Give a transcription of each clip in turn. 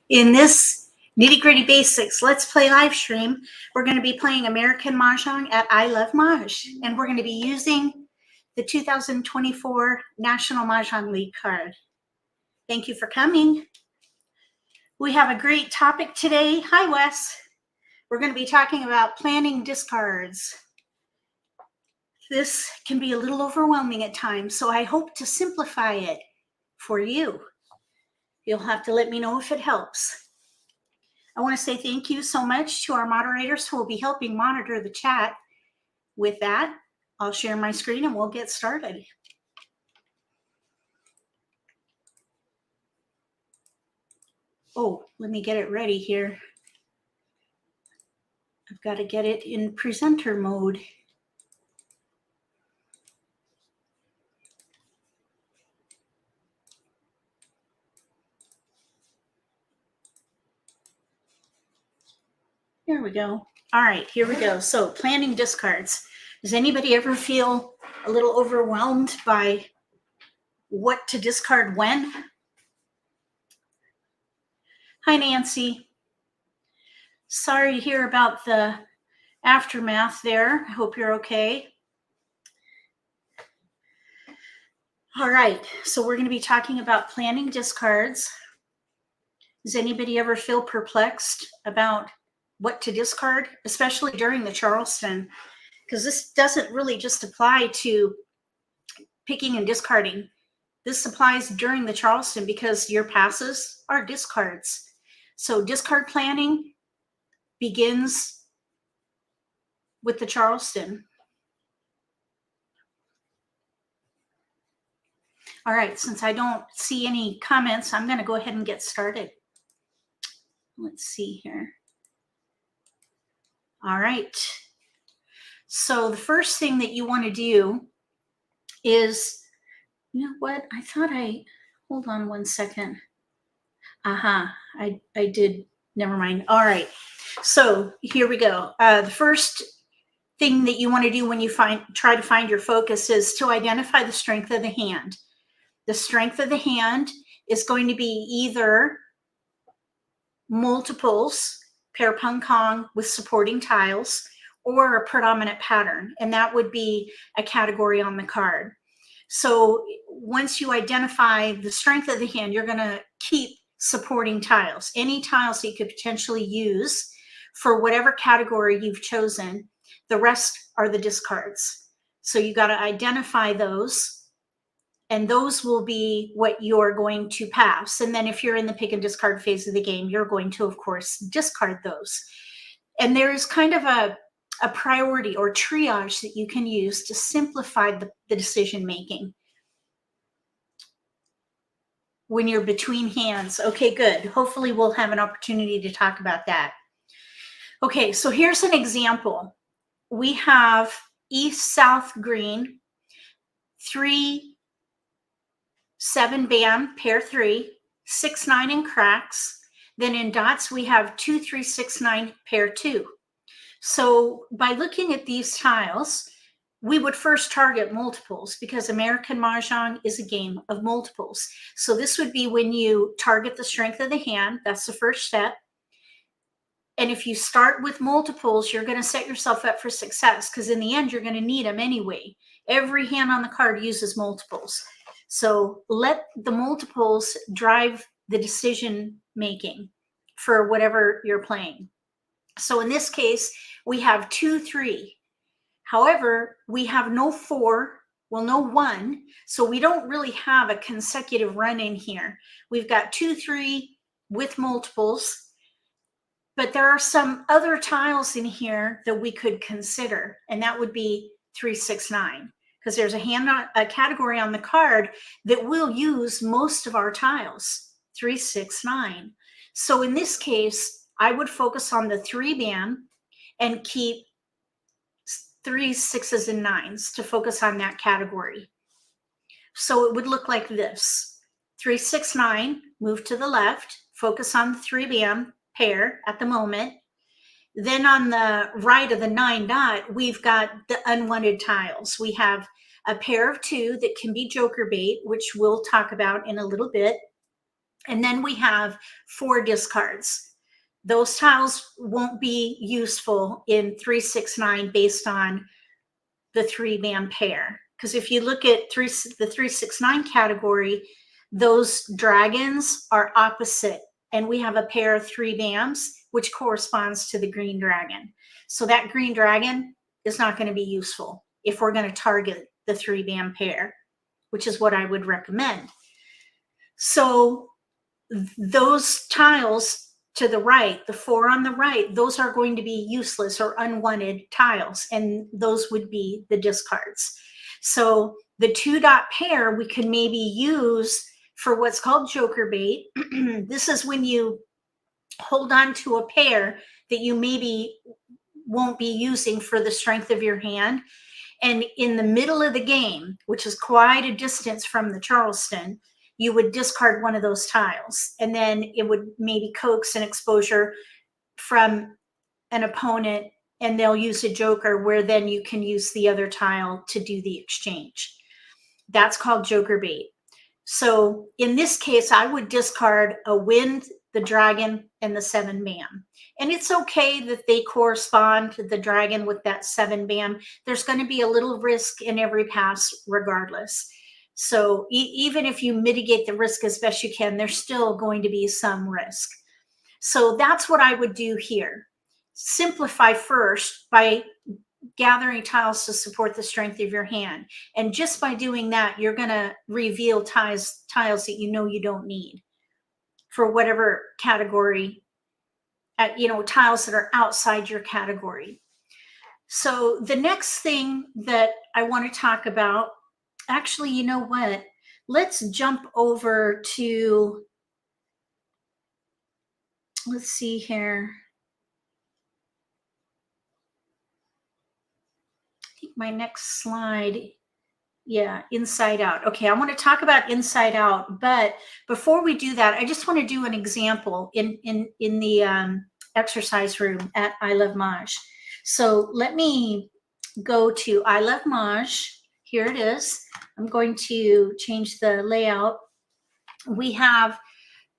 In this Nitty-Gritty Basics Let's Play live stream, we're going to be playing American Mah Jongg at I Love Maj, and we're going to be using the 2024 National Mah Jongg League card. Thank you for coming. We have a great topic today. Hi, Wes. We're going to be talking about planning discards. This can be a little overwhelming at times, so I hope to simplify it for you. You'll have to let me know if it helps. I want to say thank you so much to our moderators who will be helping monitor the chat. With that, I'll share my screen and we'll get started. Oh, let me get it ready here. I've got to get it in presenter mode. There we go. All right, here we go. So planning discards. Does anybody ever feel a little overwhelmed by what to discard when? Hi, Nancy. Sorry to hear about the aftermath there. I hope you're okay. All right, so we're going to be talking about planning discards. Does anybody ever feel perplexed about what to discard, especially during the Charleston? Because this doesn't really just apply to picking and discarding. This applies during the Charleston because your passes are discards. So discard planning begins with the Charleston. All right, since I don't see any comments, I'm going to go ahead and get started. Let's see here. All right. So the first thing that you want to do is, you know what? I thought hold on one second. I did, never mind. All right. So here we go. The first thing that you want to do when you try to find your focus is to identify the strength of the hand. The strength of the hand is going to be either multiples, pair pung kong with supporting tiles, or a predominant pattern, and that would be a category on the card. So once you identify the strength of the hand, you're going to keep supporting tiles. Any tiles that you could potentially use for whatever category you've chosen. The rest are the discards. So you got to identify those, and those will be what you're going to pass. And then if you're in the pick and discard phase of the game, you're going to, of course, discard those. And there is kind of a priority or triage that you can use to simplify the decision making when you're between hands. Okay, good. Hopefully we'll have an opportunity to talk about that. Okay, so here's an example. We have east, south, green, 3, 7 band, pair 3, 6, 9 in cracks. Then in dots, we have 2, 3, 6, 9, pair 2. So by looking at these tiles, we would first target multiples because American Mah Jongg is a game of multiples. So this would be when you target the strength of the hand. That's the first step. And if you start with multiples, you're going to set yourself up for success because in the end, you're going to need them anyway. Every hand on the card uses multiples. So let the multiples drive the decision making for whatever you're playing. So in this case, we have 2, 3. However, we have no 4, well, no 1. So we don't really have a consecutive run in here. We've got 2, 3 with multiples. But there are some other tiles in here that we could consider, and that would be 3, 6, 9, because there's a category on the card that will use most of our tiles, 3, 6, 9. So in this case, I would focus on the 3 band and keep 3s, 6s, and 9s to focus on that category. So it would look like this: 3, 6, 9, move to the left, focus on the 3 band pair at the moment. Then on the right of the 9 dot, we've got the unwanted tiles. We have a pair of 2 that can be joker bait, which we'll talk about in a little bit. And then we have 4 discards. Those tiles won't be useful in 369 based on the 3-bam pair. Because if you look at the 369 category, those dragons are opposite. And we have a pair of 3-bams, which corresponds to the green dragon. So that green dragon is not going to be useful if we're going to target the 3-bam pair, which is what I would recommend. So those tiles to the right, the 4 on the right, those are going to be useless or unwanted tiles, and those would be the discards. So the 2-dot pair we could maybe use for what's called joker bait. This is when you hold on to a pair that you maybe won't be using for the strength of your hand. And in the middle of the game, which is quite a distance from the Charleston, you would discard one of those tiles. And then it would maybe coax an exposure from an opponent, and they'll use a joker where then you can use the other tile to do the exchange. That's called joker bait. So in this case, I would discard a wind, the dragon, and the 7-bam. And it's okay that they correspond to the dragon with that 7-bam. There's going to be a little risk in every pass regardless. So even if you mitigate the risk as best you can, there's still going to be some risk. So that's what I would do here. Simplify first by gathering tiles to support the strength of your hand. And just by doing that, you're going to reveal tiles that you know you don't need for whatever category, tiles that are outside your category. So the next thing that I want to talk about, actually, you know what? Let's jump over to, let's see here. I think my next slide, yeah, inside out. Okay, I want to talk about inside out, but before we do that, I just want to do an example in the exercise room at I Love Maj. So let me go to I Love Maj. Here it is. I'm going to change the layout. We have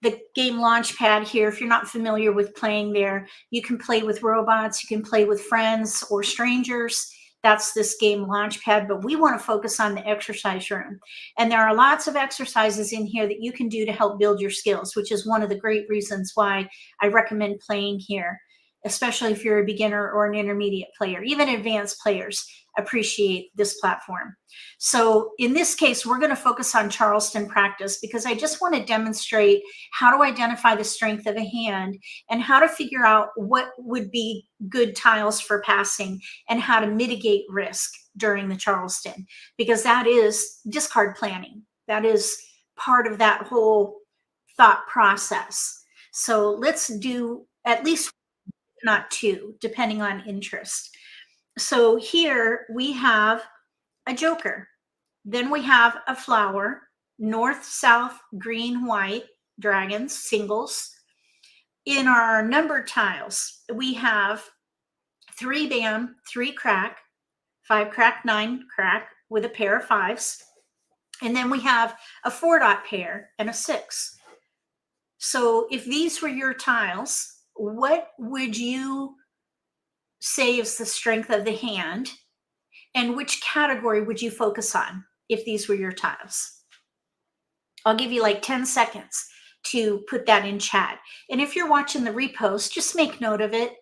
the game launch pad here. If you're not familiar with playing there, you can play with robots, you can play with friends or strangers. That's this game launch pad, but we want to focus on the exercise room. And there are lots of exercises in here that you can do to help build your skills, which is one of the great reasons why I recommend playing here, especially if you're a beginner or an intermediate player. Even advanced players appreciate this platform. So in this case, we're going to focus on Charleston practice because I just want to demonstrate how to identify the strength of a hand and how to figure out what would be good tiles for passing and how to mitigate risk during the Charleston, because that is discard planning. That is part of that whole thought process. So let's do at least, not 2, depending on interest. So here we have a joker. Then we have a flower, north, south, green, white, dragons, singles. In our numbered tiles, we have 3-bam, 3 crack, 5 crack, 9 crack with a pair of 5s. And then we have a 4-dot pair and a 6. So if these were your tiles, what would you say is the strength of the hand, and which category would you focus on if these were your tiles? I'll give you like 10 seconds to put that in chat. And if you're watching the repost, just make note of it.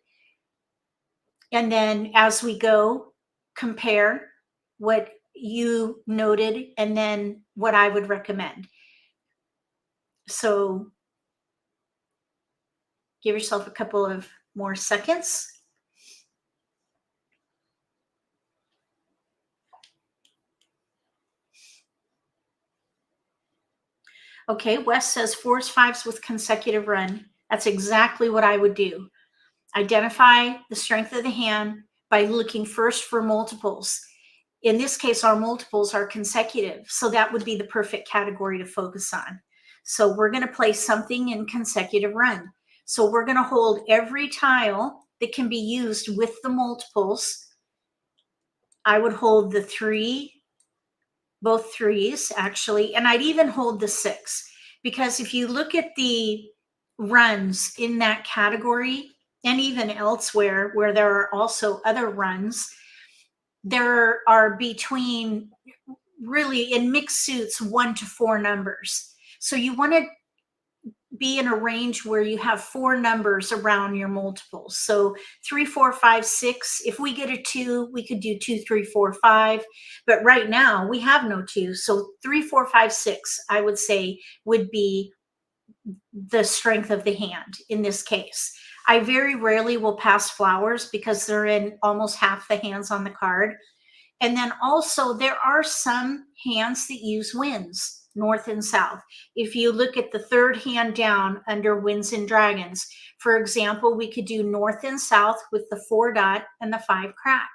And then as we go, compare what you noted and then what I would recommend. So give yourself a couple of more seconds. Okay, Wes says 4s, 5s with consecutive run. That's exactly what I would do. Identify the strength of the hand by looking first for multiples. In this case, our multiples are consecutive, so that would be the perfect category to focus on. So we're going to play something in consecutive run. So we're going to hold every tile that can be used with the multiples. I would hold the 3, both 3s actually, and I'd even hold the 6, because if you look at the runs in that category and even elsewhere where there are also other runs, there are between, really in mixed suits, 1 to 4 numbers. So you want to be in a range where you have 4 numbers around your multiples. So 3, 4, 5, 6. If we get a 2, we could do 2, 3, 4, 5. But right now we have no 2. So 3, 4, 5, 6, I would say, would be the strength of the hand in this case. I very rarely will pass flowers because they're in almost half the hands on the card. And then also there are some hands that use winds, north and south. If you look at the third hand down under Winds and Dragons, for example, we could do north and south with the 4 dot and the 5 crack,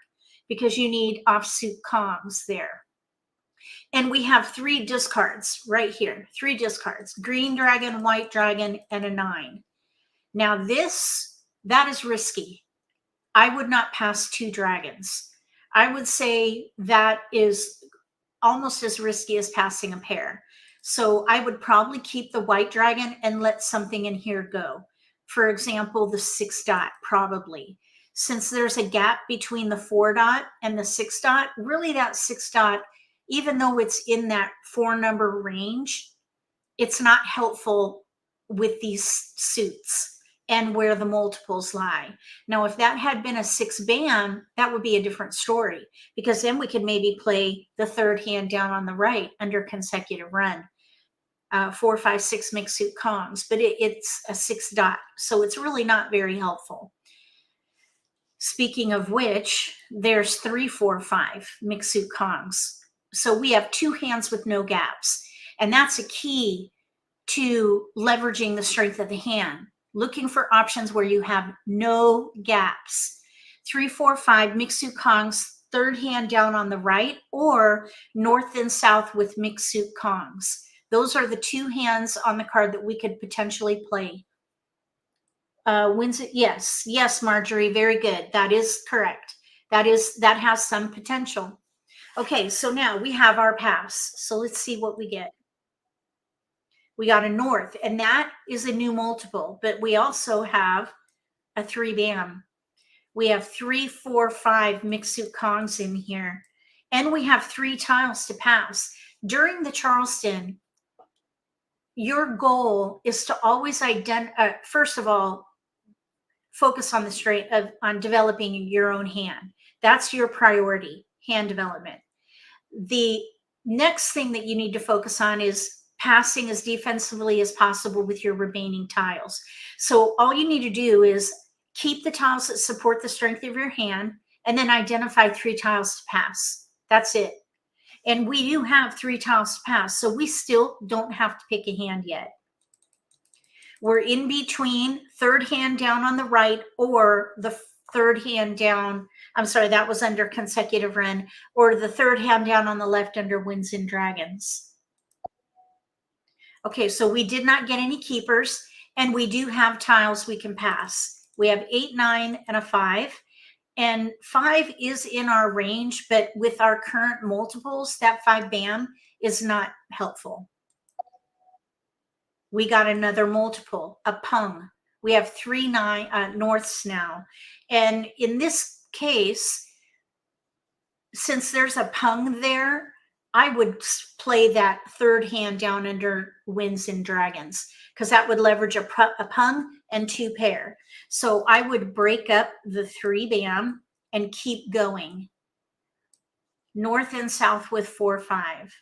because you need offsuit Kongs there. And we have 3 discards right here, 3 discards: green dragon, white dragon, and a 9. Now that is risky. I would not pass 2 dragons. I would say that is almost as risky as passing a pair. So I would probably keep the white dragon and let something in here go. For example, the 6 dot, probably. Since there's a gap between the 4 dot and the 6 dot, really that 6 dot, even though it's in that 4 number range, it's not helpful with these suits and where the multiples lie. Now, if that had been a 6 bam, that would be a different story, because then we could maybe play the third hand down on the right under consecutive run, 4, 5, 6 mixed suit Kongs, but it's a 6 dot, so it's really not very helpful. Speaking of which, there's 3, 4, 5 mixed suit Kongs. So we have 2 hands with no gaps, and that's a key to leveraging the strength of the hand. Looking for options where you have no gaps. 3, 4, 5 mixed suit Kongs, third hand down on the right, or north and south with mixed suit Kongs. Those are the 2 hands on the card that we could potentially play. Wins it? Yes, Marjorie, very good. That is correct. That has some potential. Okay, so now we have our pass. So let's see what we get. We got a north, and that is a new multiple, but we also have a 3 bam. We have 3, 4, 5 mixed suit Kongs in here, and we have 3 tiles to pass. During the Charleston, your goal is to always first of all, focus on on developing your own hand. That's your priority, hand development. The next thing that you need to focus on is passing as defensively as possible with your remaining tiles. So all you need to do is keep the tiles that support the strength of your hand, and then identify 3 tiles to pass. That's it. And we do have 3 tiles to pass, so we still don't have to pick a hand yet. We're in between third hand down on the right, or the third hand down, I'm sorry, that was under consecutive run, or the third hand down on the left under Winds and Dragons. Okay, so we did not get any keepers, and we do have tiles we can pass. We have 8, 9, and a 5. And 5 is in our range, but with our current multiples, that 5 bam is not helpful. We got another multiple, a pung. We have 3, 9 norths now. And in this case, since there's a pung there, I would play that third hand down under Winds and Dragons, because that would leverage a pung and 2 pair. So I would break up the 3 bam and keep going north and south with 4, 5.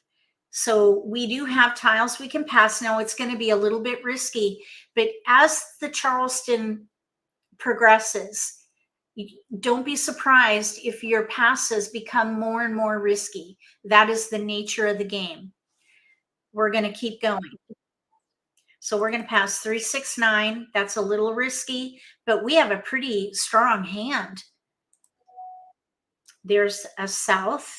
So we do have tiles we can pass. Now it's going to be a little bit risky, but as the Charleston progresses, don't be surprised if your passes become more and more risky. That is the nature of the game. We're going to keep going. So we're going to pass 3, 6, 9. That's a little risky, but we have a pretty strong hand. There's a south,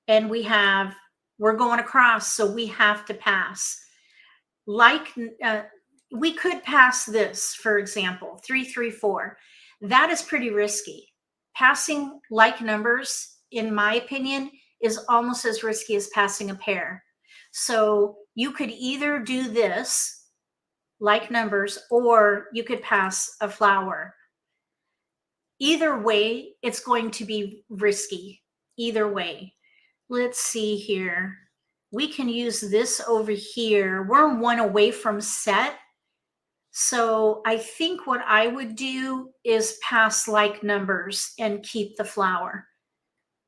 and we're going across, so we have to pass. We could pass this, for example, 3, 3, 4. That is pretty risky. Passing like numbers, in my opinion, is almost as risky as passing a pair. So you could either do this like numbers, or you could pass a flower. Either way, it's going to be risky. Either way. Let's see here. We can use this over here. We're one away from set. So I think what I would do is pass like numbers and keep the flower.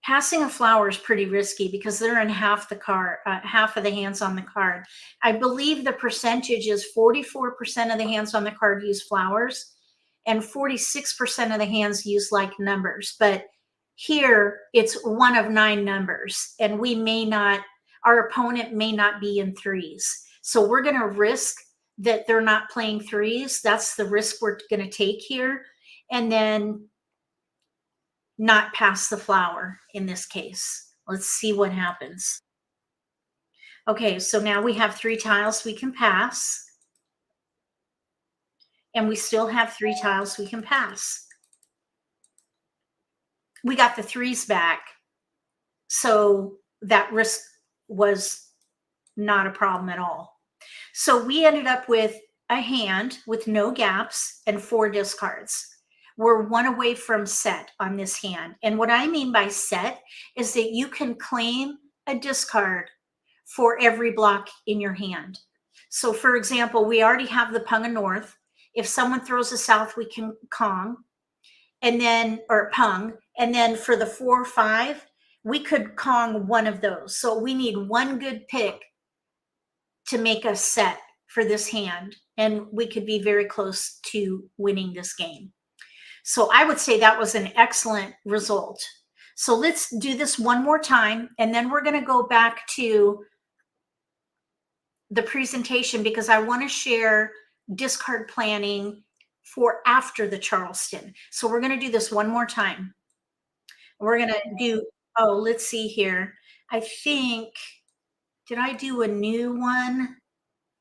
Passing a flower is pretty risky because they're in half the card, half of the hands on the card. I believe the percentage is 44% of the hands on the card use flowers and 46% of the hands use like numbers. But here it's one of 9 numbers, and we may not, our opponent may not be in threes. So we're going to risk that they're not playing threes. That's the risk we're going to take here. And then not pass the flower in this case. Let's see what happens. Okay, so now we have 3 tiles we can pass. And we still have 3 tiles we can pass. We got the 3s back. So that risk was not a problem at all. So we ended up with a hand with no gaps and 4 discards. We're one away from set on this hand. And what I mean by set is that you can claim a discard for every block in your hand. So for example, we already have the Pung of North. If someone throws a South, we can Kong, and then, or Pung. And then for the 4 or 5, we could Kong one of those. So we need one good pick to make us set for this hand. And we could be very close to winning this game. So I would say that was an excellent result. So let's do this one more time, and then we're going to go back to the presentation because I want to share discard planning for after the Charleston. So we're going to do this one more time. We're going to do, oh, let's see here. I think, did I do a new one?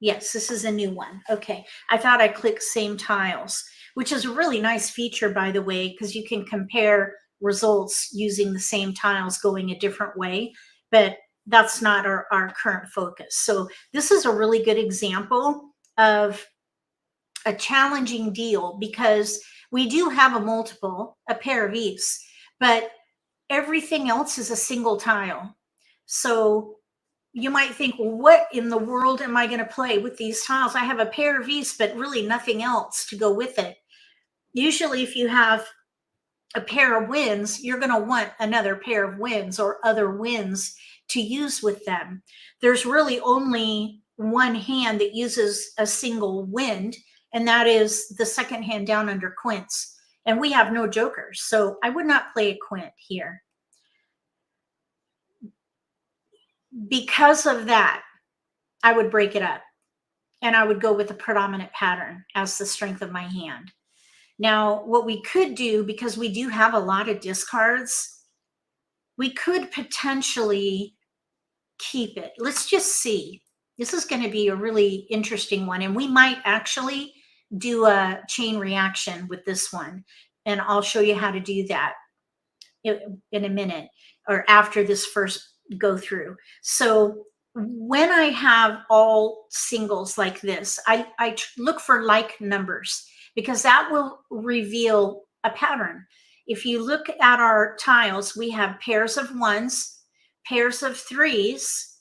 Yes, this is a new one. Okay. I thought I clicked same tiles, which is a really nice feature, by the way, because you can compare results using the same tiles going a different way, but that's not our current focus. So this is a really good example of a challenging deal because we do have a multiple, a pair of eves, but everything else is a single tile. So you might think, well, what in the world am I going to play with these tiles? I have a pair of eves, but really nothing else to go with it. Usually if you have a pair of wins, you're going to want another pair of wins or other wins to use with them. There's really only one hand that uses a single wind, and that is the second hand down under quints. And we have no jokers, so I would not play a quint here. Because of that, I would break it up and I would go with the predominant pattern as the strength of my hand. Now, what we could do, because we do have a lot of discards, we could potentially keep it. Let's just see. This is going to be a really interesting one, and we might actually do a chain reaction with this one, and I'll show you how to do that in a minute or after this first go through. So when I have all singles like this, I look for like numbers because that will reveal a pattern. If you look at our tiles, we have pairs of 1s, pairs of 3s,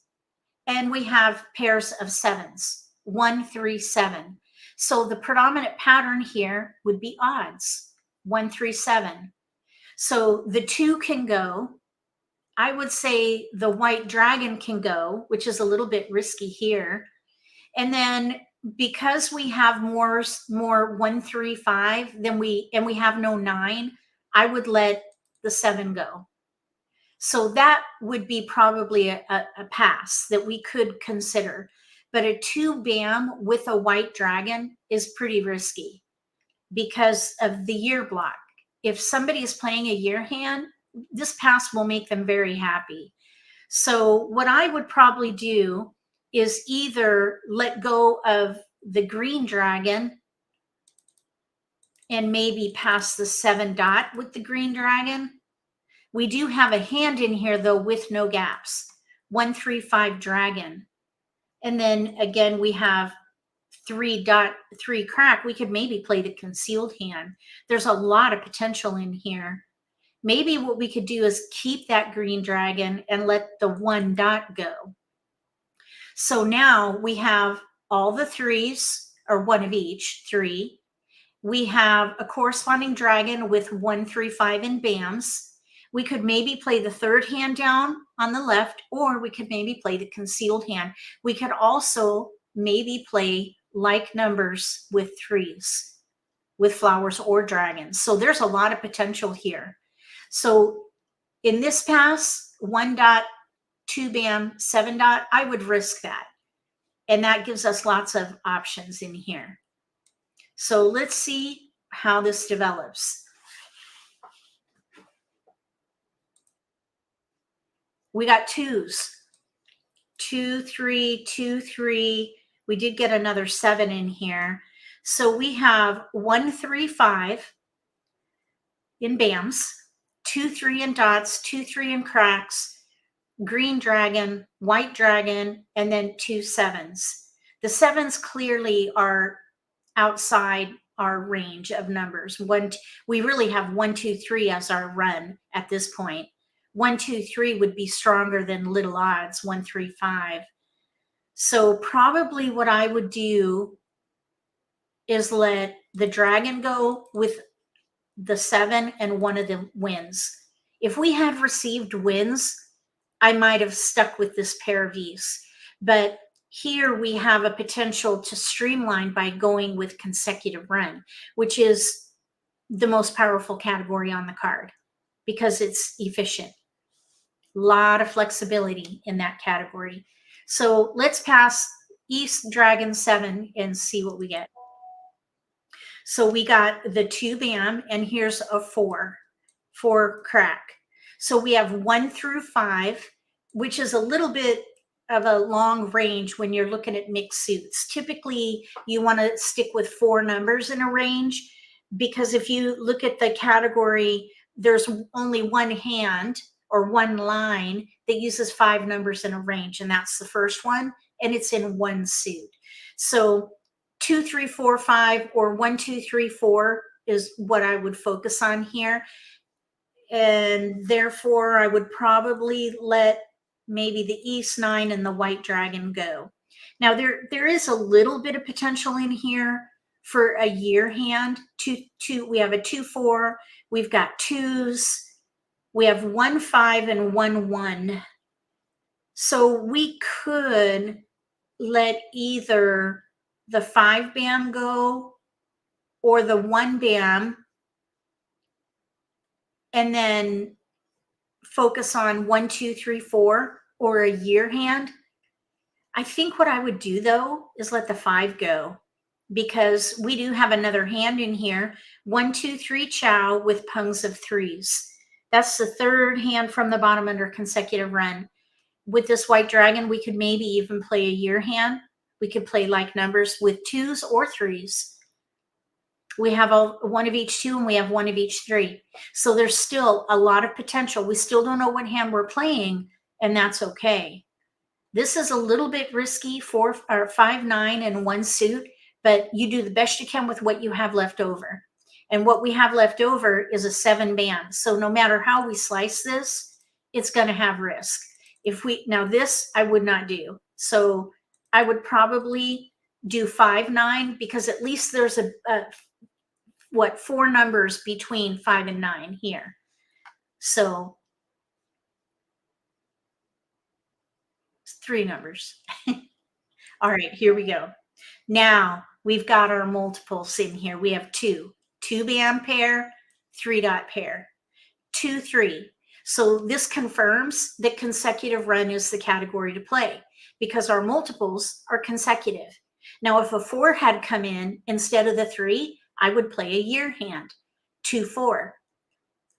and we have pairs of 7s, 1, 3, 7. So the predominant pattern here would be odds, 1, 3, 7. So the 2 can go. I would say the white dragon can go, which is a little bit risky here. And then because we have more 1, 3, 5 and we have no 9, I would let the 7 go. So that would be probably a pass that we could consider. But a 2 bam with a white dragon is pretty risky because of the year block. If somebody is playing a year hand, this pass will make them very happy. So what I would probably do is either let go of the green dragon and maybe pass the 7 dot with the green dragon. We do have a hand in here though with no gaps. 1, 3, 5 dragon. And then again, we have 3.3 crack. We could maybe play the concealed hand. There's a lot of potential in here. Maybe what we could do is keep that green dragon and let the 1 dot go. So now we have all the threes, or one of each, 3. We have a corresponding dragon with 1, 3, 5 in BAMs. We could maybe play the 3rd hand down on the left, or we could maybe play the concealed hand. We could also maybe play like numbers with 3s, with flowers or dragons. So there's a lot of potential here. So in this pass, 1 dot, 2 BAM, 7 dot, I would risk that. And that gives us lots of options in here. So let's see how this develops. We got 2s. 2, 3, 2, 3. We did get another 7 in here. So we have 1, 3, 5 in BAMs, 2, 3 in dots, 2, 3 in cracks, green dragon, white dragon, and then 2 7s. The 7s clearly are outside our range of numbers. We really have 1, 2, 3 as our run at this point. 1, 2, 3 would be stronger than little odds, 1, 3, 5. So probably what I would do is let the dragon go with the 7 and one of the wins. If we had received wins, I might have stuck with this pair of E's. But here we have a potential to streamline by going with consecutive run, which is the most powerful category on the card because it's efficient. A lot of flexibility in that category. So let's pass East Dragon 7 and see what we get. So we got the 2 BAM, and here's a 4 crack. So we have 1 through 5, which is a little bit of a long range when you're looking at mixed suits. Typically, you want to stick with 4 numbers in a range, because if you look at the category, there's only one hand or one line that uses 5 numbers in a range, and that's the first one, and it's in one suit. So 2, 3, 4, 5, or 1, 2, 3, 4 is what I would focus on here. And therefore, I would probably let maybe the East 9 and the White Dragon go. Now, there is a little bit of potential in here for a year hand. We have a 2, 4. We've got 2s. We have 1, 5 and 1, 1. So we could let either the 5 BAM go or the 1 BAM, and then focus on 1, 2, 3, 4 or a year hand. I think what I would do though is let the 5 go, because we do have another hand in here. 1, 2, 3 chow with pungs of 3s. That's the 3rd hand from the bottom under consecutive run. With this White Dragon, we could maybe even play a year hand. We could play like numbers with 2s or 3s. We have one of each 2 and we have 1 of each 3. So there's still a lot of potential. We still don't know what hand we're playing, and that's okay. This is a little bit risky, 4 or 5, 9 and 1 suit, but you do the best you can with what you have left over. And what we have left over is a 7 BAM. So no matter how we slice this, it's going to have risk. Now this I would not do. So I would probably do 5, 9, because at least there's 4 numbers between 5 and 9 here. So 3 numbers. All right, here we go. Now we've got our multiples in here. We have 2 BAM pair, 3 dot pair, 2, 3. So this confirms that consecutive run is the category to play, because our multiples are consecutive. Now, if a 4 had come in instead of the 3, I would play a year hand, 2, 4.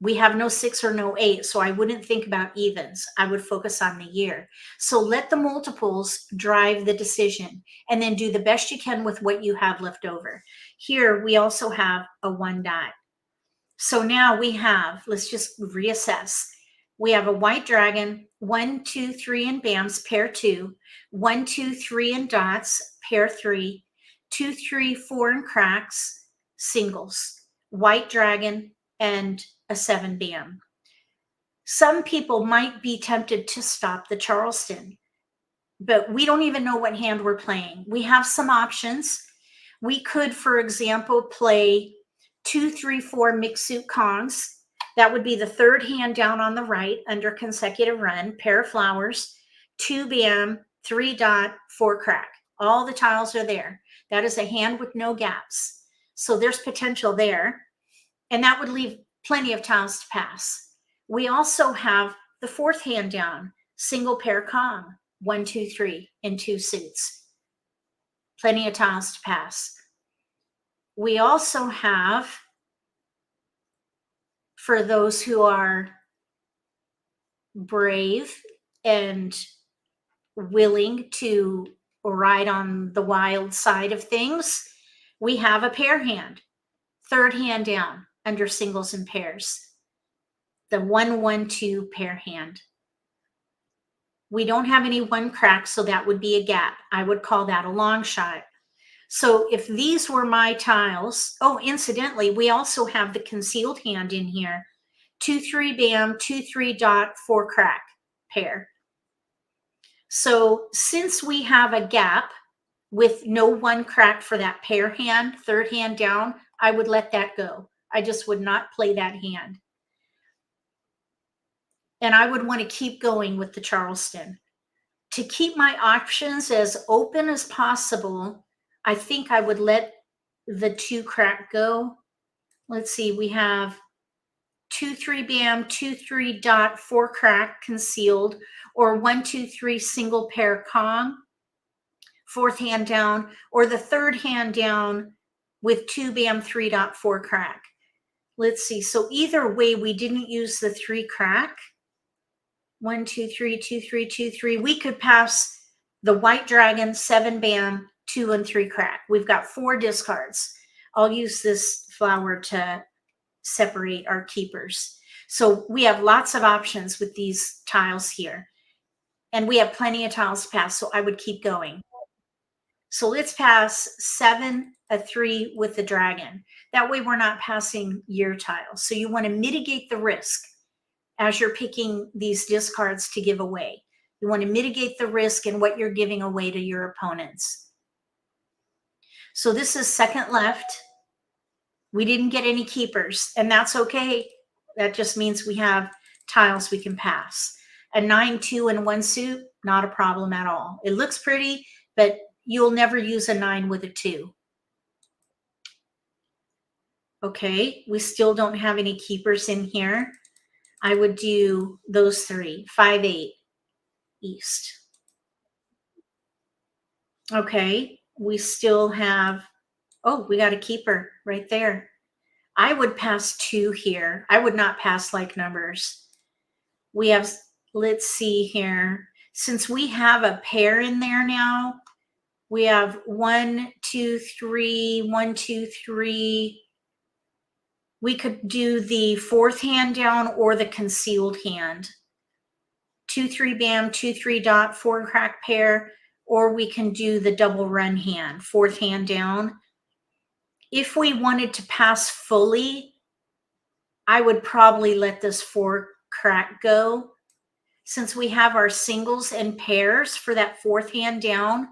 We have no 6 or no 8, so I wouldn't think about evens. I would focus on the year. So let the multiples drive the decision, and then do the best you can with what you have left over. Here, we also have a 1 dot. So now we have, let's just reassess. We have a White Dragon, 1, 2, 3 and bams, pair 2, 1, 2, 3 and dots, pair 3, 2, 3, 4 and cracks, singles, white dragon, and a 7 bam. Some people might be tempted to stop the Charleston, but we don't even know what hand we're playing. We have some options. We could, for example, play 2, 3, 4 mixed suit Kongs. That would be the third hand down on the right under consecutive run, pair of flowers, 2 bam, 3 dot, 4 crack. All the tiles are there. That is a hand with no gaps. So there's potential there. And that would leave plenty of tiles to pass. We also have the fourth hand down, single pair Kong, 1, 2, 3 in 2 suits. Plenty of tiles to pass. We also have, for those who are brave and willing to ride on the wild side of things, we have a pair hand, third hand down under singles and pairs, the 1, 1, 2 pair hand. We don't have any 1 crack, so that would be a gap. I would call that a long shot. So if these were my tiles, oh, incidentally, we also have the concealed hand in here, 2, 3 bam, 2, 3 dot, 4 crack pair. So since we have a gap with no 1 crack for that pair hand, third hand down, I would let that go. I just would not play that hand. And I would want to keep going with the Charleston. To keep my options as open as possible, I think I would let the 2 crack go. Let's see, we have 2, 3 bam, 2, 3 dot, 4 crack concealed, or 1, 2, 3 single pair Kong, fourth hand down, or the third hand down with 2 bam, 3 dot, 4 crack. Let's see, so either way, we didn't use the 3 crack. 1, 2, 3, 2, 3, 2, 3. We could pass the white dragon, 7 bam, 2 and 3 crack. We've got 4 discards. I'll use this flower to separate our keepers. So we have lots of options with these tiles here. And we have plenty of tiles to pass, so I would keep going. So let's pass 7, a 3 with the dragon. That way we're not passing your tiles. So you want to mitigate the risk as you're picking these discards to give away. You want to mitigate the risk in what you're giving away to your opponents. So this is second left. We didn't get any keepers, and that's okay. That just means we have tiles we can pass. A 9, 2, and 1 suit, not a problem at all. It looks pretty, but you'll never use a 9 with a 2. Okay, we still don't have any keepers in here. I would do those 3, 5, 8, east. Okay, we still have, oh, we got a keeper right there. I would pass 2 here. I would not pass like numbers. We have, let's see here. Since we have a pair in there now, we have 1, 2, 3, 1, 2, 3. We could do the fourth hand down or the concealed hand. 2, 3 bam, 2, 3 dot, 4 crack pair, or we can do the double run hand, fourth hand down. If we wanted to pass fully, I would probably let this 4 crack go. Since we have our singles and pairs for that fourth hand down,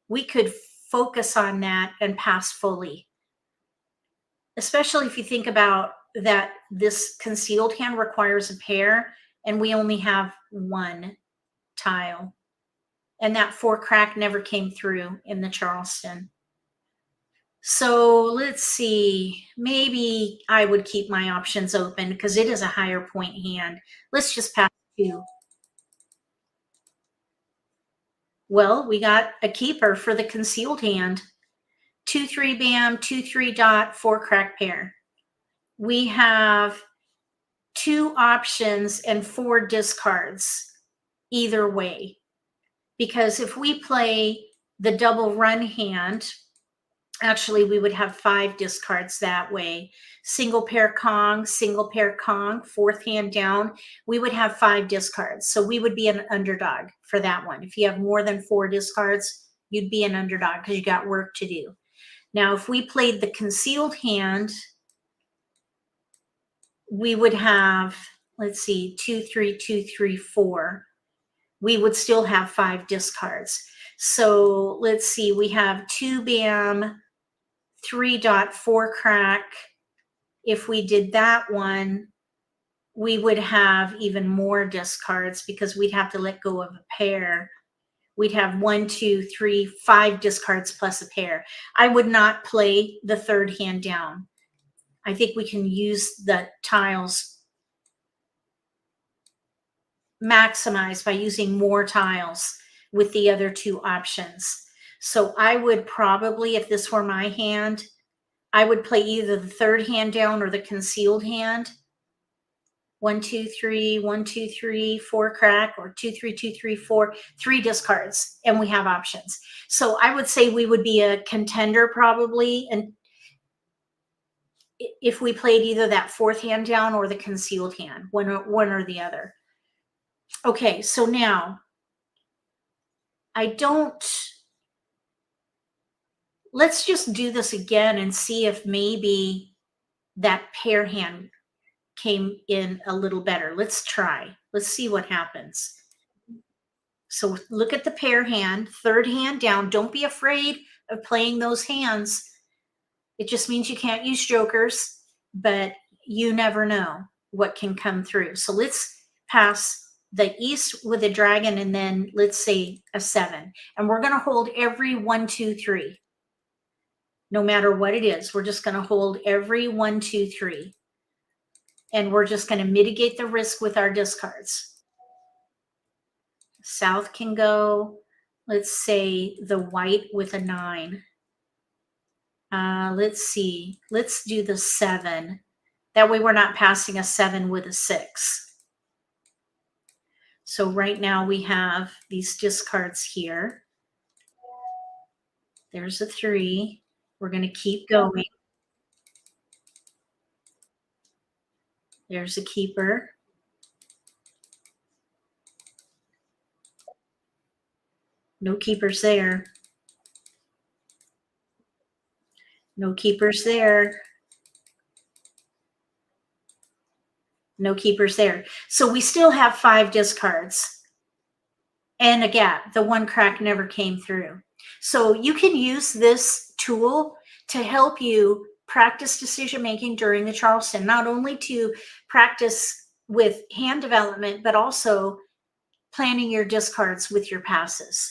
we could focus on that and pass fully. Especially if you think about that this concealed hand requires a pair and we only have 1 tile. And that 4 crack never came through in the Charleston. So let's see, maybe I would keep my options open because it is a higher point hand. Let's just pass 2. Well, we got a keeper for the concealed hand. 2, 3 bam, 2, 3 dot, 4 crack pair. We have 2 options and 4 discards either way. Because if we play the double run hand, Actually, we would have 5 discards that way. Single pair Kong, fourth hand down. We would have 5 discards. So we would be an underdog for that one. If you have more than 4 discards, you'd be an underdog because you got work to do. Now, if we played the concealed hand, we would have, let's see, 2, 3, 2, 3, 4. We would still have 5 discards. So let's see, we have 2 bam, 3 dot, 4 crack. If we did that one, we would have even more discards because we'd have to let go of a pair. We'd have 1, 2, 3, 5 discards plus a pair. I would not play the third hand down. I think we can use the tiles maximize by using more tiles with the other 2 options. So I would probably, if this were my hand, I would play either the third hand down or the concealed hand. 1, 2, 3, 1, 2, 3, 4 crack, or 2, 3, 2, 3, 4, 3 discards, and we have options. So I would say we would be a contender probably, and if we played either that fourth hand down or the concealed hand, one or the other. Okay, so now let's just do this again and see if maybe that pair hand came in a little better. Let's try. Let's see what happens. So look at the pair hand, third hand down. Don't be afraid of playing those hands. It just means you can't use jokers, but you never know what can come through. So let's pass the east with a dragon and then let's say a 7. And we're going to hold every 1, 2, 3. No matter what it is, we're just going to hold every 1, 2, 3. And we're just going to mitigate the risk with our discards. South can go, let's say the white with a 9. Let's see, let's do the 7. That way we're not passing a 7 with a 6. So right now we have these discards here. There's a 3. We're going to keep going. There's a keeper. No keepers there. No keepers there. No keepers there. So we still have 5 discards and a gap. The 1 crack never came through. So you can use this tool to help you practice decision making during the Charleston, not only to practice with hand development, but also planning your discards with your passes.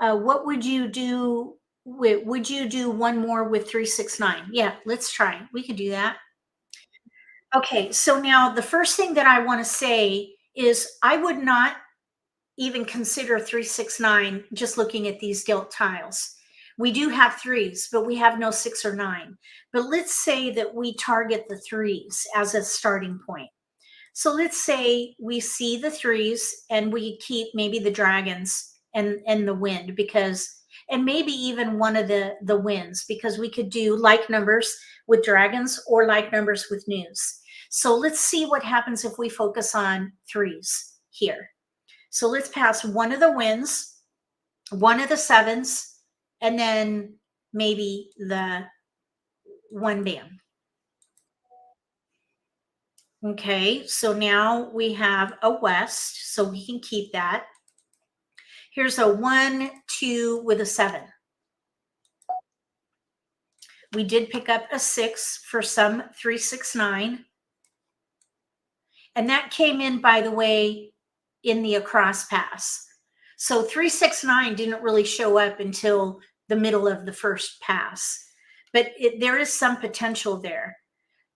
What would you do? Would you do one more with 3, 6, 9? Yeah, let's try. We could do that. Okay, so now the first thing that I want to say is I would not even consider 3, 6, 9 just looking at these dealt tiles. We do have 3s, but we have no 6 or 9. But let's say that we target the 3s as a starting point. So let's say we see the 3s and we keep maybe the dragons and the wind, because, and maybe even one of the winds, because we could do like numbers with dragons or like numbers with news. So let's see what happens if we focus on 3s here. So let's pass one of the winds, one of the 7s, and then maybe the 1 bam. Okay, so now we have a west, so we can keep that. Here's a 1, 2 with a 7. We did pick up a 6 for some 3, 6, 9. And that came in, by the way, in the across pass. So 3, 6, 9 didn't really show up until the middle of the first pass. But there is some potential there.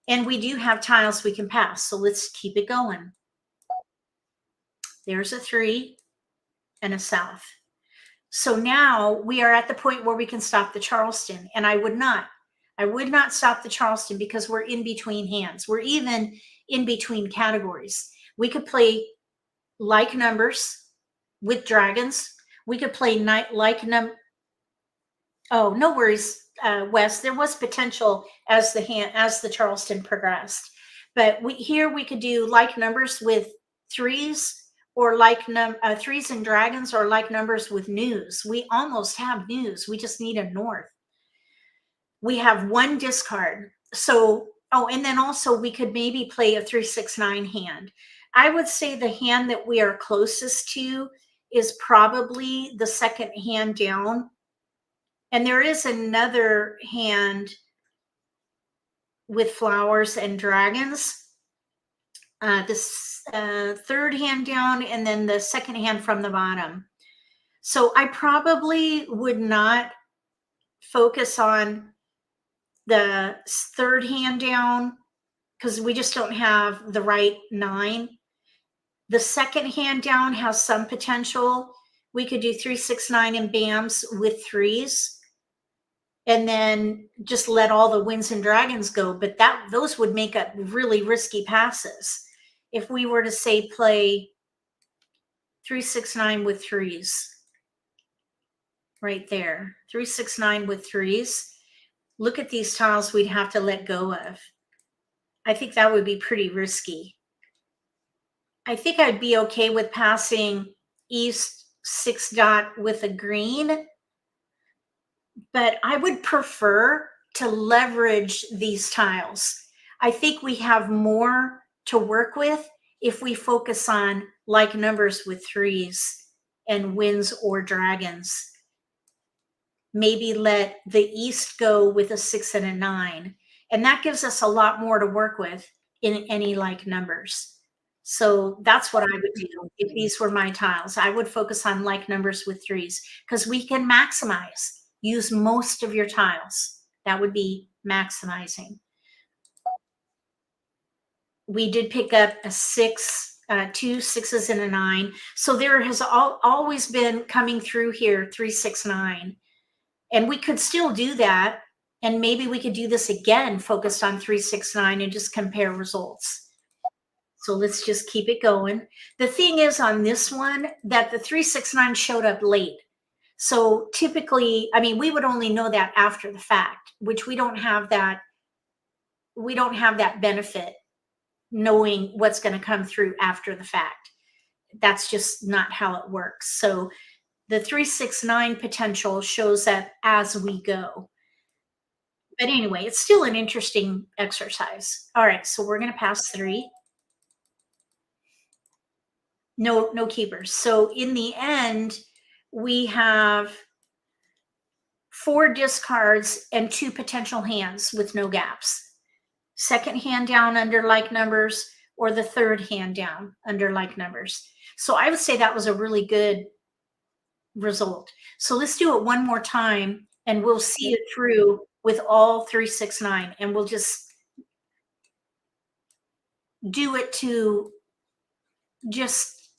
And we do have tiles we can pass. So let's keep it going. There's a 3 and a south. So now we are at the point where we can stop the Charleston. And I would not stop the Charleston because we're in between hands. We're even in between categories. We could play like numbers with dragons. We could play like Oh, no worries, Wes. There was potential as the Charleston progressed, but here we could do like numbers with threes, or like threes and dragons, or like numbers with news. We almost have news. We just need a north. We have one discard. So, oh, and then also we could maybe play a 3-6-9 hand. I would say the hand that we are closest to is probably the second hand down. And there is another hand with flowers and dragons. This third hand down, and then the second hand from the bottom. So I probably would not focus on the third hand down because we just don't have the right 9. The second hand down has some potential. We could do 3-6-9 and bams with threes, and then just let all the winds and dragons go. But those would make up really risky passes. If we were to say play 3-6-9 with threes, right there, 3-6-9 with threes, look at these tiles we'd have to let go of. I think that would be pretty risky. I think I'd be okay with passing east 6 dot with a green, but I would prefer to leverage these tiles. I think we have more to work with if we focus on like numbers with threes and winds or dragons. Maybe let the east go with a 6 and a 9. And that gives us a lot more to work with in any like numbers. So that's what I would do if these were my tiles. I would focus on like numbers with threes because we can maximize. Use most of your tiles. That would be maximizing. We did pick up a 6, 2 6s and a 9. So there has always been coming through here 3-6-9. And we could still do that. And maybe we could do this again, focused on 3-6-9 and just compare results. So let's just keep it going. The thing is on this one that the 3-6-9 showed up late. So typically, I mean, we would only know that after the fact, which we don't have that. We don't have that benefit knowing what's going to come through after the fact. That's just not how it works. So the 3-6-9 potential shows up as we go. But anyway, it's still an interesting exercise. All right, so we're going to pass 3. No keepers. So in the end, we have 4 discards and 2 potential hands with no gaps. Second hand down under like numbers, or the third hand down under like numbers. So I would say that was a really good result. So let's do it one more time and we'll see it through with all 3-6-9, and we'll just do it to just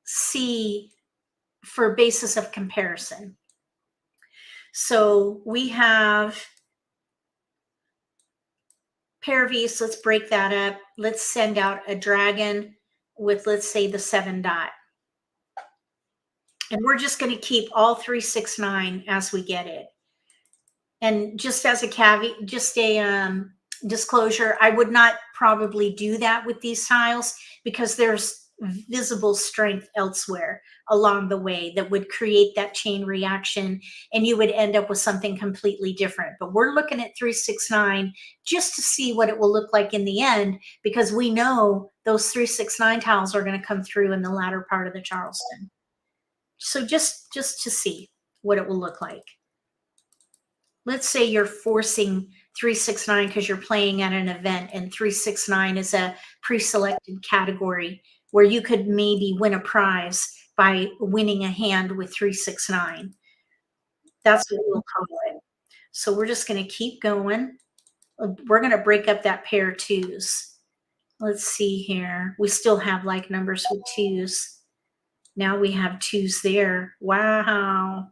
see for basis of comparison. So we have pair of East. Let's break that up. Let's send out a dragon with, let's say, the 7 dot. And we're just going to keep all 3-6-9 as we get it. And just as a caveat, just a disclosure, I would not probably do that with these tiles because there's visible strength elsewhere along the way that would create that chain reaction, and you would end up with something completely different. But we're looking at 3-6-9 just to see what it will look like in the end, because we know those 3-6-9 tiles are going to come through in the latter part of the Charleston. So just to see what it will look like. Let's say you're forcing 3-6-9 because you're playing at an event, and 3-6-9 is a pre-selected category where you could maybe win a prize by winning a hand with 3-6-9. That's what we'll call it. So we're just going to keep going. We're going to break up that pair of 2s. Let's see here. We still have like numbers with 2s. Now we have 2s there. Wow.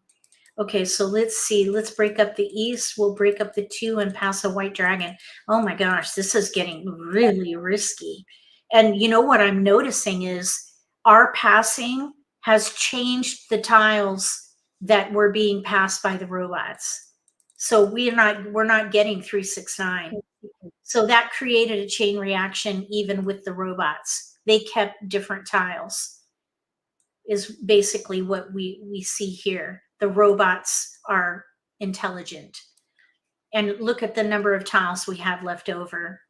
Okay, so let's see. Let's break up the East. We'll break up the 2 and pass a white dragon. Oh my gosh, this is getting really risky. And you know what I'm noticing is our passing has changed the tiles that were being passed by the robots. So we're not getting 369. So that created a chain reaction even with the robots. They kept different tiles, is basically what we see here. The robots are intelligent. And look at the number of tiles we have left over.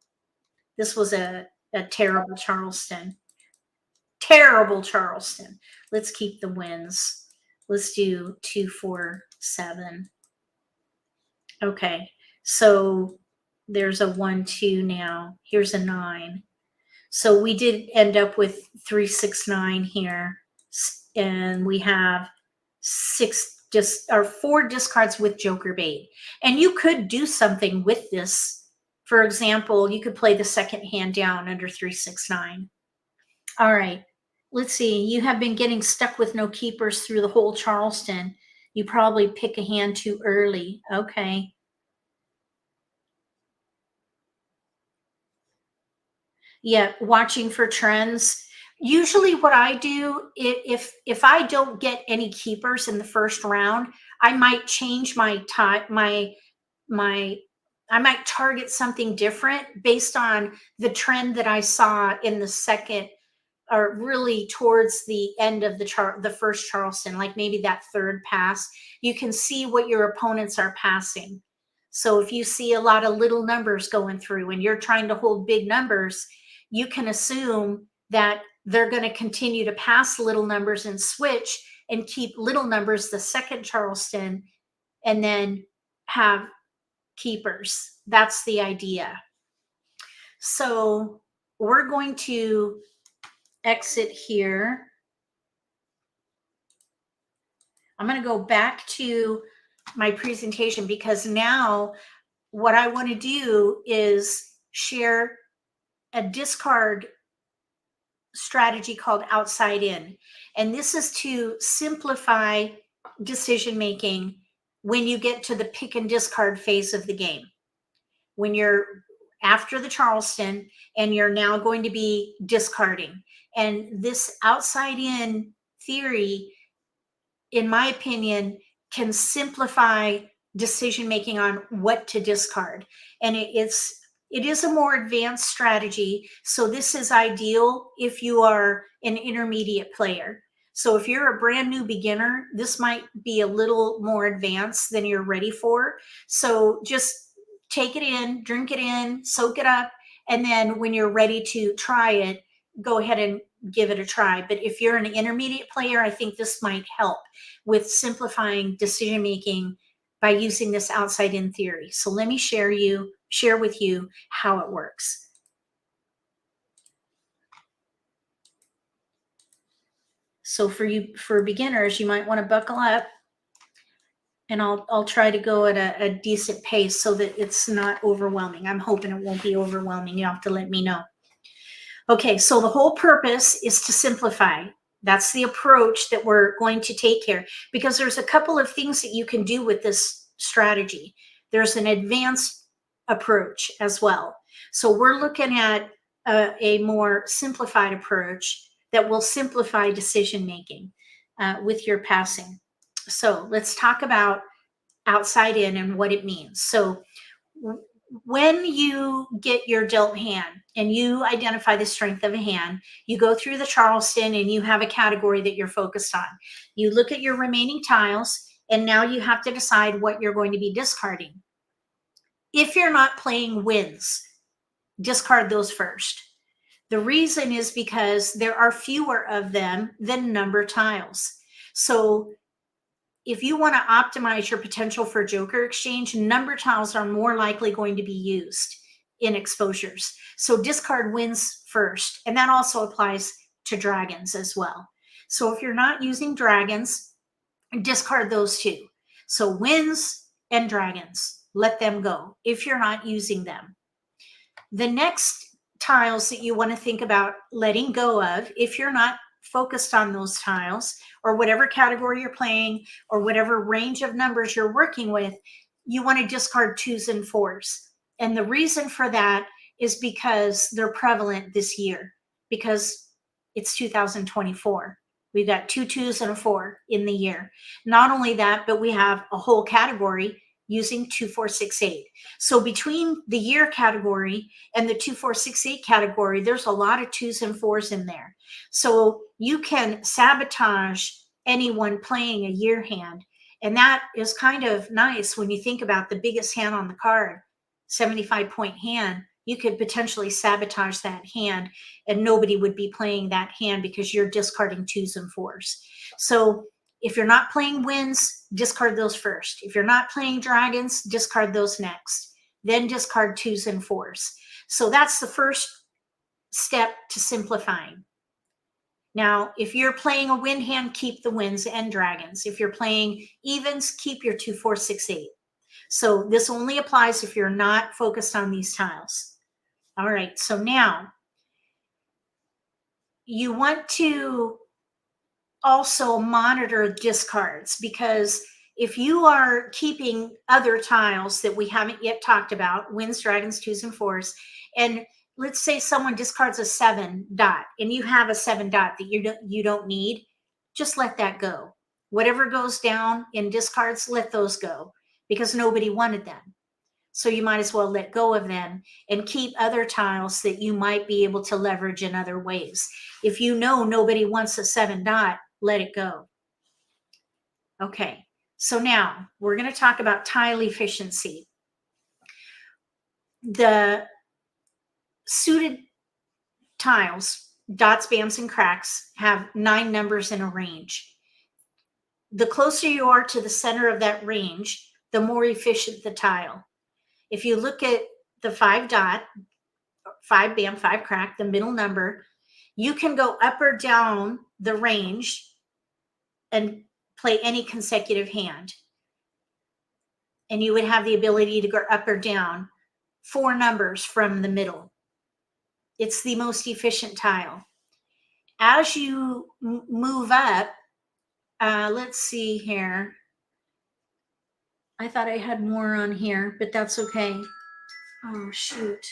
This was a terrible Charleston. Terrible Charleston. Let's keep the wins. Let's do 2, 4, 7. Okay, so there's a 1, 2 now. Here's a 9. So we did end up with 3, 6, 9 here. And we have 4 discards with joker bait. And you could do something with this. For example, you could play the second hand down under 3, 6, 9. All right, let's see. You have been getting stuck with no keepers through the whole Charleston. You probably pick a hand too early. Okay. Yeah, watching for trends. Usually what I do, if I don't get any keepers in the first round, I might change my I might target something different based on the trend that I saw in the second, or really towards the end of the first Charleston, like maybe that third pass. You can see what your opponents are passing. So if you see a lot of little numbers going through and you're trying to hold big numbers, you can assume that they're going to continue to pass little numbers and switch and keep little numbers the second Charleston and then have keepers. That's the idea. So we're going to exit here. I'm going to go back to my presentation because now what I want to do is share a discard strategy called outside in. And this is to simplify decision making when you get to the pick and discard phase of the game. When you're after the Charleston and you're now going to be discarding. And this outside in theory, in my opinion, can simplify decision making on what to discard. And it is a more advanced strategy. So this is ideal if you are an intermediate player. So if you're a brand new beginner, this might be a little more advanced than you're ready for. So just take it in, drink it in, soak it up. And then when you're ready to try it, go ahead and give it a try. But if you're an intermediate player, I think this might help with simplifying decision making by using this outside in theory. So let me share with you how it works. So for beginners, you might want to buckle up, and I'll try to go at a decent pace so that it's not overwhelming. I'm hoping it won't be overwhelming. You have to let me know. Okay, so the whole purpose is to simplify. That's the approach that we're going to take here, because there's a couple of things that you can do with this strategy. There's an advanced approach as well. So we're looking at a more simplified approach that will simplify decision making with your passing. So let's talk about outside in and what it means. So when you get your dealt hand and you identify the strength of a hand, you go through the Charleston and you have a category that you're focused on. You look at your remaining tiles, and now you have to decide what you're going to be discarding. If you're not playing wins, discard those first. The reason is because there are fewer of them than number tiles. So if you want to optimize your potential for joker exchange, number tiles are more likely going to be used in exposures. So discard wins first. And that also applies to dragons as well. So if you're not using dragons, discard those two. So wins and dragons, let them go if you're not using them. The next tiles that you want to think about letting go of, if you're not focused on those tiles, or whatever category you're playing, or whatever range of numbers you're working with, you want to discard 2s and 4s. And the reason for that is because they're prevalent this year, because it's 2024. We've got 2 2s and a 4 in the year. Not only that, but we have a whole category using 2, 4, 6, 8. So between the year category and the 2, 4, 6, 8 category, there's a lot of 2s and 4s in there. So you can sabotage anyone playing a year hand. And that is kind of nice when you think about the biggest hand on the card, 75-point hand. You could potentially sabotage that hand and nobody would be playing that hand because you're discarding 2s and 4s. So if you're not playing winds, discard those first. If you're not playing dragons, discard those next. Then discard 2s and 4s. So that's the first step to simplifying. Now, if you're playing a wind hand, keep the winds and dragons. If you're playing evens, keep your 2, 4, 6, 8. So this only applies if you're not focused on these tiles. All right, so now you want to also monitor discards, because if you are keeping other tiles that we haven't yet talked about, winds, dragons, 2s and 4s, and let's say someone discards a 7 dot and you have a 7 dot that you don't need, just let that go. Whatever goes down in discards, let those go, because nobody wanted them. So you might as well let go of them and keep other tiles that you might be able to leverage in other ways. If you know nobody wants a 7 dot, let it go. Okay, so now we're going to talk about tile efficiency. The suited tiles, dots, bams, and cracks, have 9 numbers in a range. The closer you are to the center of that range, the more efficient the tile. If you look at the 5 dot, 5 bam, 5 crack, the middle number, you can go up or down the range and play any consecutive hand. And you would have the ability to go up or down 4 numbers from the middle. It's the most efficient tile. As you move up, let's see here. I thought I had more on here, but that's okay. Oh, shoot.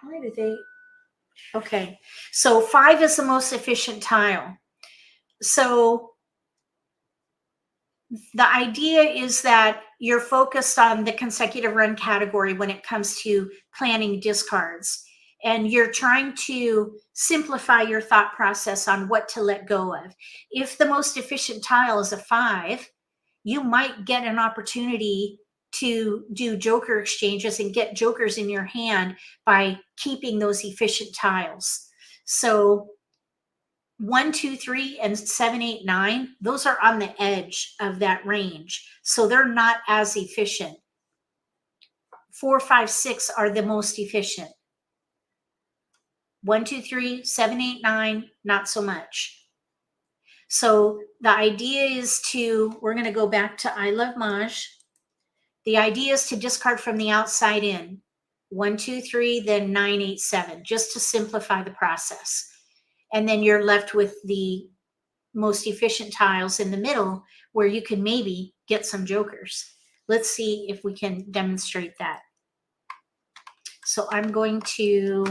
Why did they? Okay, so 5 is the most efficient tile. So the idea is that you're focused on the consecutive run category when it comes to planning discards. And you're trying to simplify your thought process on what to let go of. If the most efficient tile is a 5, you might get an opportunity to do joker exchanges and get jokers in your hand by keeping those efficient tiles. So 1, 2, 3, and 7, 8, 9, those are on the edge of that range. So they're not as efficient. 4, 5, 6 are the most efficient. 1, 2, 3, 7, 8, 9, not so much. So the idea is to, we're going to go back to I Love Maj. The idea is to discard from the outside in. 1, 2, 3, then 9, 8, 7, just to simplify the process. And then you're left with the most efficient tiles in the middle where you can maybe get some jokers. Let's see if we can demonstrate that. So I'm going to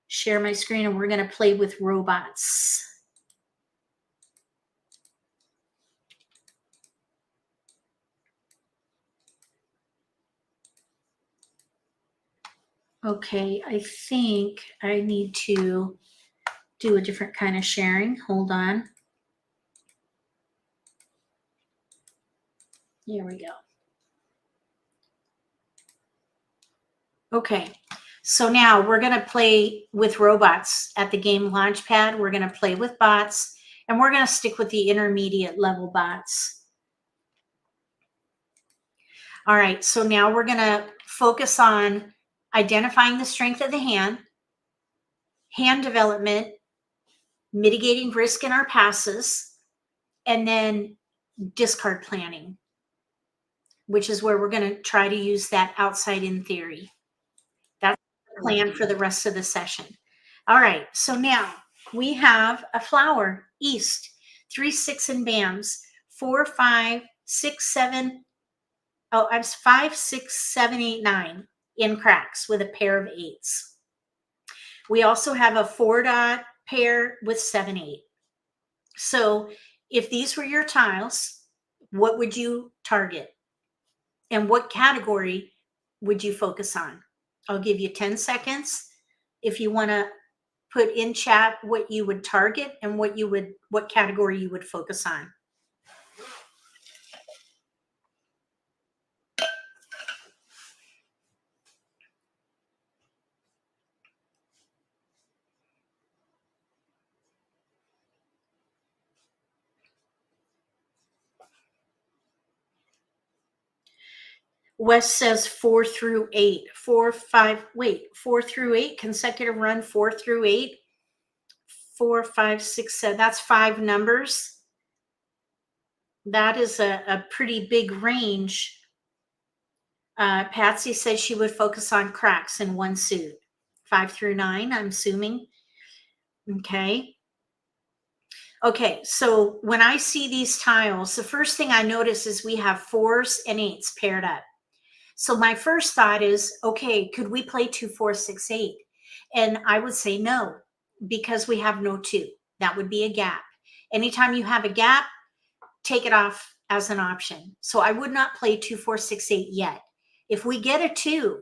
share my screen and we're going to play with robots. Okay, I think I need to do a different kind of sharing. Hold on. Here we go. Okay, so now we're going to play with robots at the game Launchpad. We're going to play with bots, and we're going to stick with the intermediate level bots. All right, so now we're going to focus on identifying the strength of the hand development, mitigating risk in our passes, and then discard planning, which is where we're going to try to use that outside in theory. That's the plan for the rest of the session. All right, so now we have a flower, east, 3, 6 in bams, 4, 5, 6, 7. Oh, I'm 5, 6, 7, 8, 9 in cracks with a pair of 8s. We also have a 4 dot pair with 7, 8. So if these were your tiles, what would you target? And what category would you focus on? I'll give you 10 seconds if you want to put in chat what you would target and what category you would focus on. Wes says 4 through 8. 4 through 8, consecutive run 4 through 8. 4, 5, 6, 7. That's 5 numbers. That is a pretty big range. Patsy says she would focus on cracks in one suit. 5 through 9, I'm assuming. Okay. Okay, so when I see these tiles, the first thing I notice is we have 4s and 8s paired up. So my first thought is, okay, could we play 2, 4, 6, 8? And I would say no, because we have no 2. That would be a gap. Anytime you have a gap, take it off as an option. So I would not play 2, 4, 6, 8 yet. If we get a 2,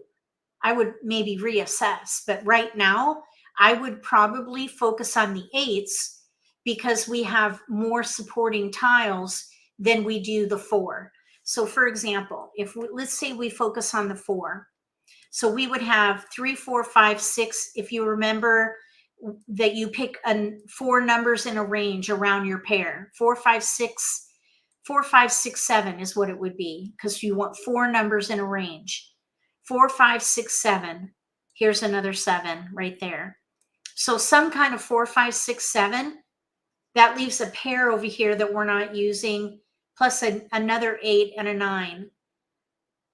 I would maybe reassess. But right now, I would probably focus on the 8s because we have more supporting tiles than we do the 4. So for example, let's say we focus on the 4. So we would have 3, 4, 5, 6. If you remember that you pick 4 numbers in a range around your pair, 4, 5, 6, 4, 5, 6, 7 is what it would be, because you want 4 numbers in a range. 4, 5, 6, 7. Here's another 7 right there. So some kind of 4, 5, 6, 7. That leaves a pair over here that we're not using, plus another 8 and a 9.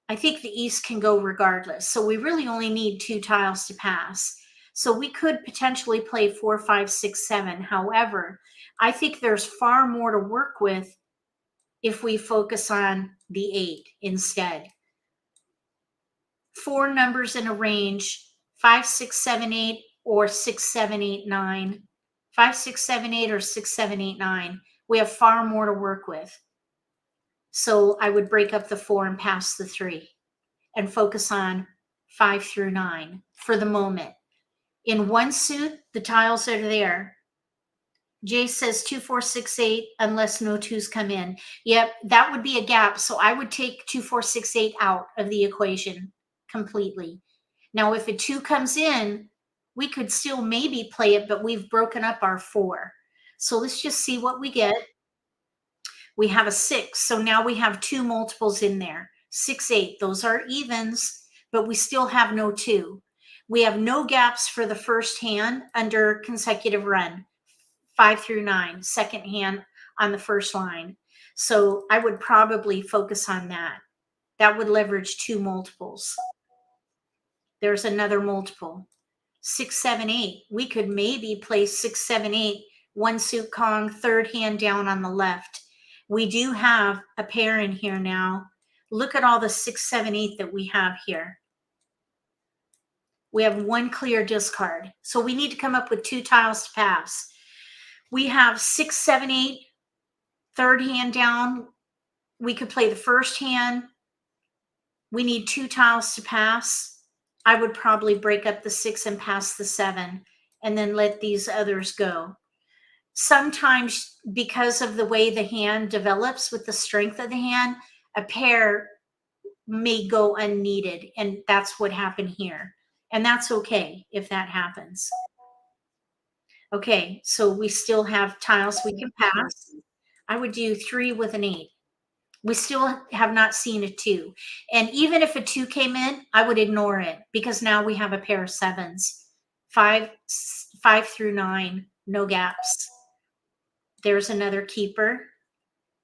I think the East can go regardless. So we really only need 2 tiles to pass. So we could potentially play 4, 5, 6, 7. However, I think there's far more to work with if we focus on the 8 instead. 4 numbers in a range, 5, 6, 7, 8, or 6, 7, 8, 9. 5, 6, 7, 8, or 6, 7, 8, 9. We have far more to work with. So I would break up the 4 and pass the 3 and focus on 5 through 9 for the moment. In one suit, the tiles are there. Jay says 2, 4, 6, 8, unless no 2s come in. Yep, that would be a gap. So I would take 2, 4, 6, 8 out of the equation completely. Now, if a 2 comes in, we could still maybe play it, but we've broken up our 4. So let's just see what we get. We have a 6. So now we have 2 multiples in there. 6, 8. Those are evens, but we still have no 2. We have no gaps for the first hand under consecutive run, 5 through 9, second hand on the first line. So I would probably focus on that. That would leverage 2 multiples. There's another multiple. 6, 7, 8. We could maybe play 6, 7, 8, one suit Kong, third hand down on the left. We do have a pair in here now. Look at all the 6, 7, 8 that we have here. We have 1 clear discard. So we need to come up with 2 tiles to pass. We have 6, 7, 8, third hand down. We could play the first hand. We need 2 tiles to pass. I would probably break up the 6 and pass the 7 and then let these others go. Sometimes, because of the way the hand develops with the strength of the hand, a pair may go unneeded, and that's what happened here. And that's okay if that happens. Okay, so we still have tiles we can pass. I would do 3 with an 8. We still have not seen a 2. And even if a 2 came in, I would ignore it because now we have a pair of 7s. 5 through 9, no gaps. There's another keeper.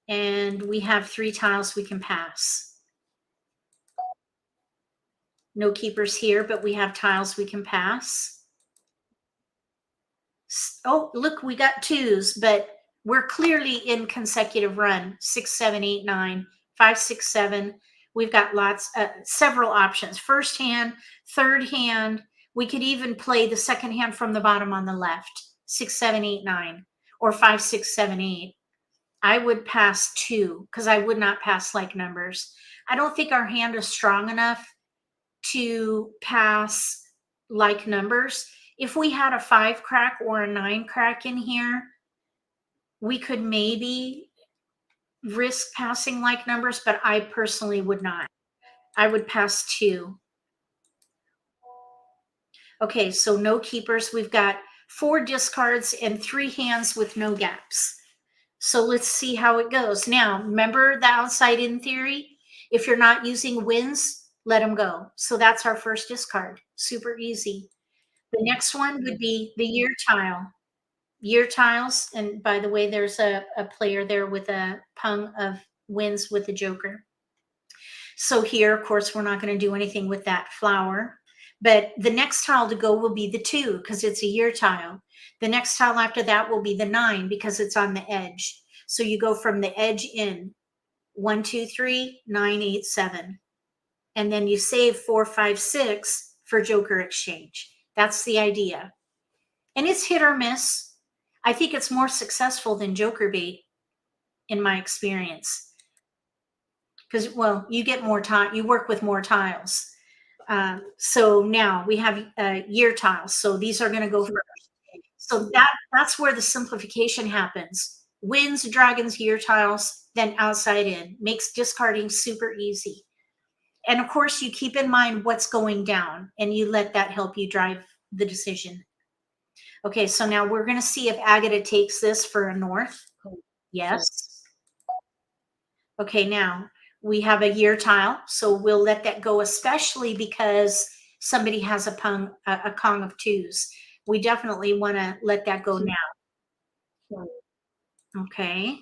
And we have 3 tiles we can pass. No keepers here, but we have tiles we can pass. Oh, look, we got 2s, but we're clearly in consecutive run. 6, 7, 8, 9, 5, 6, 7. We've got several options. First hand, third hand. We could even play the second hand from the bottom on the left. 6, 7, 8, 9, or 5, 6, 7, 8. I would pass 2 because I would not pass like numbers. I don't think our hand is strong enough to pass like numbers. If we had a 5 crack or a 9 crack in here, we could maybe risk passing like numbers, but I personally would not. I would pass 2. Okay, so no keepers. We've got 4 discards and 3 hands with no gaps. So let's see how it goes. Now, remember the outside in theory? If you're not using wins, let them go. So that's our first discard. Super easy. The next one would be the year tile. Year tiles. And by the way, there's a player there with a pung of wins with the joker. So here, of course, we're not going to do anything with that flower. But the next tile to go will be the 2 because it's a year tile. The next tile after that will be the 9 because it's on the edge. So you go from the edge in 1, 2, 3, 9, 8, 7. And then you save 4, 5, 6 for joker exchange. That's the idea. And it's hit or miss. I think it's more successful than joker bait in my experience. Because, well, you get more time, you work with more tiles. So now we have year tiles. So these are going to go first. So that's where the simplification happens. Wins, dragons, year tiles, then outside in. Makes discarding super easy. And of course, you keep in mind what's going down and you let that help you drive the decision. Okay, so now we're going to see if Agata takes this for a north. Yes. Okay, now we have a year tile, so we'll let that go, especially because somebody has a Kong of 2s. We definitely want to let that go now. Okay.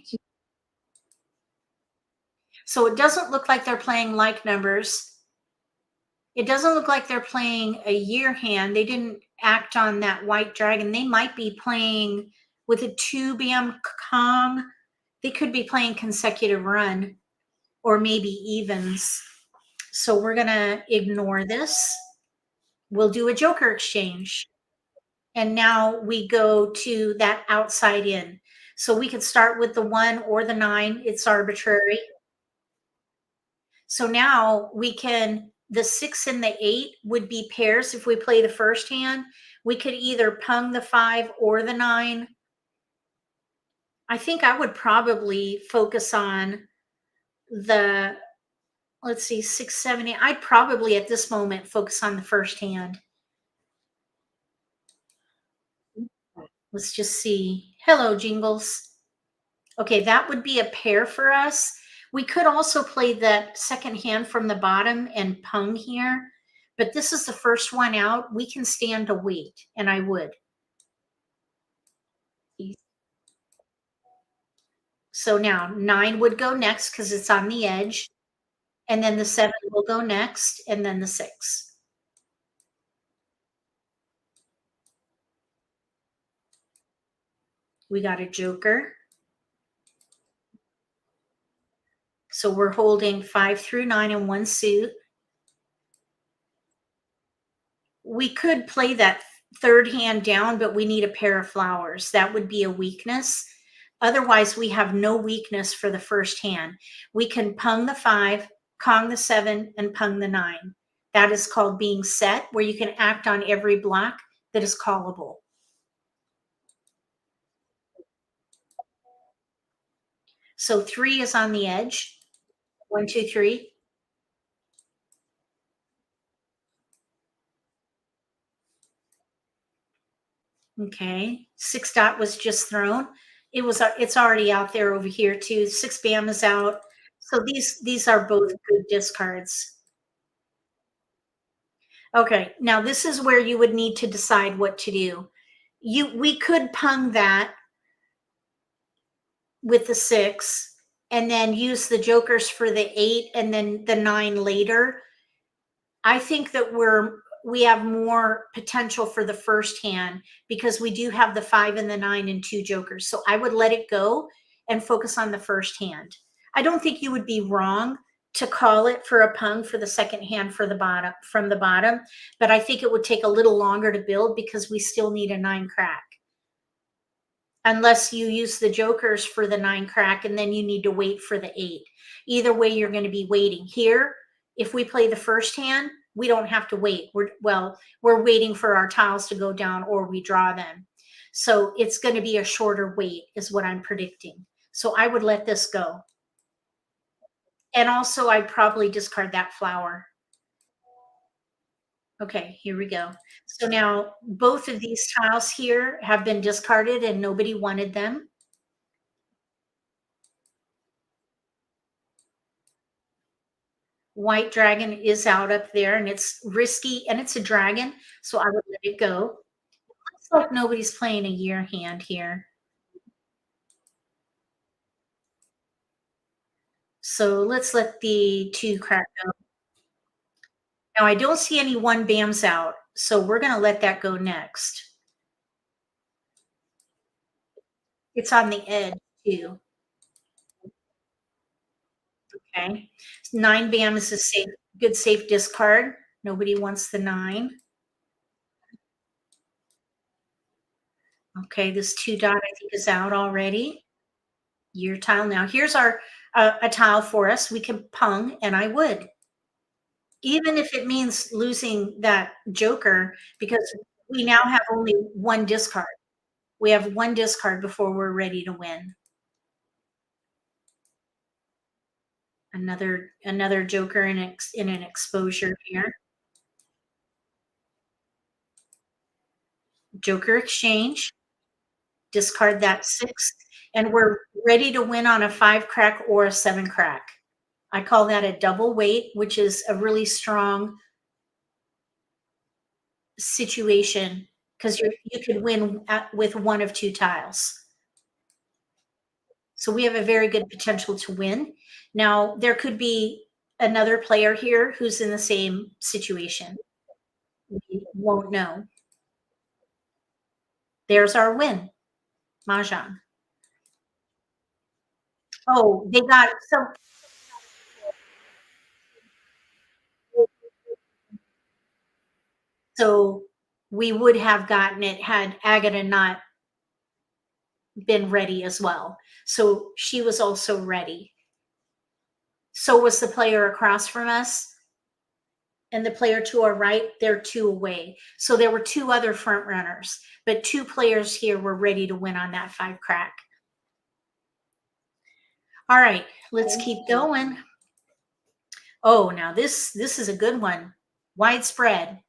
So it doesn't look like they're playing like numbers. It doesn't look like they're playing a year hand. They didn't act on that white dragon. They might be playing with a 2 bam Kong. They could be playing consecutive run or maybe evens. So we're going to ignore this. We'll do a joker exchange. And now we go to that outside in. So we could start with the 1 or the 9. It's arbitrary. So now we can, the 6 and the 8 would be pairs. If we play the first hand, we could either pung the 5 or the 9. I think I would probably focus on the, let's see, 6, 7, 8. I'd probably at this moment focus on the first hand. Let's just see. Hello, Jingles. Okay, that would be a pair for us. We could also play that second hand from the bottom and pung here, but this is the first one out. We can stand to wait, and I would. So now 9 would go next because it's on the edge, and then the 7 will go next, and then the 6. We got a joker. So we're holding 5 through 9 in one suit. We could play that third hand down, but we need a pair of flowers. That would be a weakness. Otherwise, we have no weakness for the first hand. We can pung the 5, Kong the 7, and pung the 9. That is called being set, where you can act on every block that is callable. So 3 is on the edge. 1, 2, 3. Okay. 6 dot was just thrown. It's already out there over here too. 6 bam is out. So these are both good discards. Okay, now this is where you would need to decide what to do. We could pung that with the 6 and then use the jokers for the 8 and then the 9 later. I think that we have more potential for the first hand because we do have the 5 and the 9 and 2 jokers. So I would let it go and focus on the first hand. I don't think you would be wrong to call it for a pung for the second hand for the bottom from the bottom, but I think it would take a little longer to build because we still need a 9 crack. unless you use the jokers for the 9 crack and then you need to wait for the 8. Either way, you're going to be waiting. Here, if we play the first hand, we don't have to wait. We're waiting for our tiles to go down or we draw them. So it's going to be a shorter wait is what I'm predicting. So I would let this go. And also I'd probably discard that flower. Okay, here we go. So now both of these tiles here have been discarded and nobody wanted them. White dragon is out up there and it's risky and it's a dragon, so I would let it go. Looks like nobody's playing a year hand here. So let's let the 2 crack go. Now I don't see any 1 bams out, so we're gonna let that go next. It's on the edge too. Okay. 9 bam is a safe, good safe discard. Nobody wants the 9. Okay, this 2 dot I think is out already. Year tile. Now here's our a tile for us. We can pung, and I would. Even if it means losing that joker, because we now have only 1 discard. We have 1 discard before we're ready to win. Another joker in an exposure here. Joker exchange. Discard that 6, and we're ready to win on a 5 crack or a 7 crack. I call that a double weight, which is a really strong situation because you could win with 1 of 2 tiles. So we have a very good potential to win. Now, there could be another player here who's in the same situation. We won't know. There's our win, Mahjong. Oh, they got so we would have gotten it had Agata not been ready as well. So she was also ready. So was the player across from us. And the player to our right, they're 2 away. So there were 2 other front runners, but 2 players here were ready to win on that 5 crack. All right, let's keep going. Oh, now this is a good one. Widespread.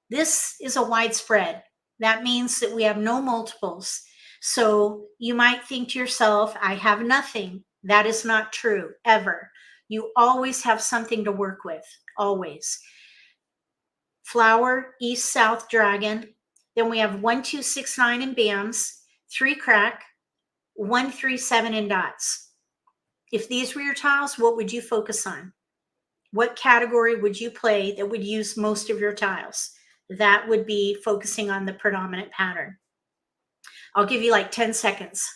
This is a widespread. That means that we have no multiples. So you might think to yourself, I have nothing. That is not true, ever. You always have something to work with, always. Flower, east, south, dragon. Then we have 1, 2, 6, 9 in bams, 3 crack, 1, 3, 7 in dots. If these were your tiles, what would you focus on? What category would you play that would use most of your tiles? That would be focusing on the predominant pattern. I'll give you like 10 seconds.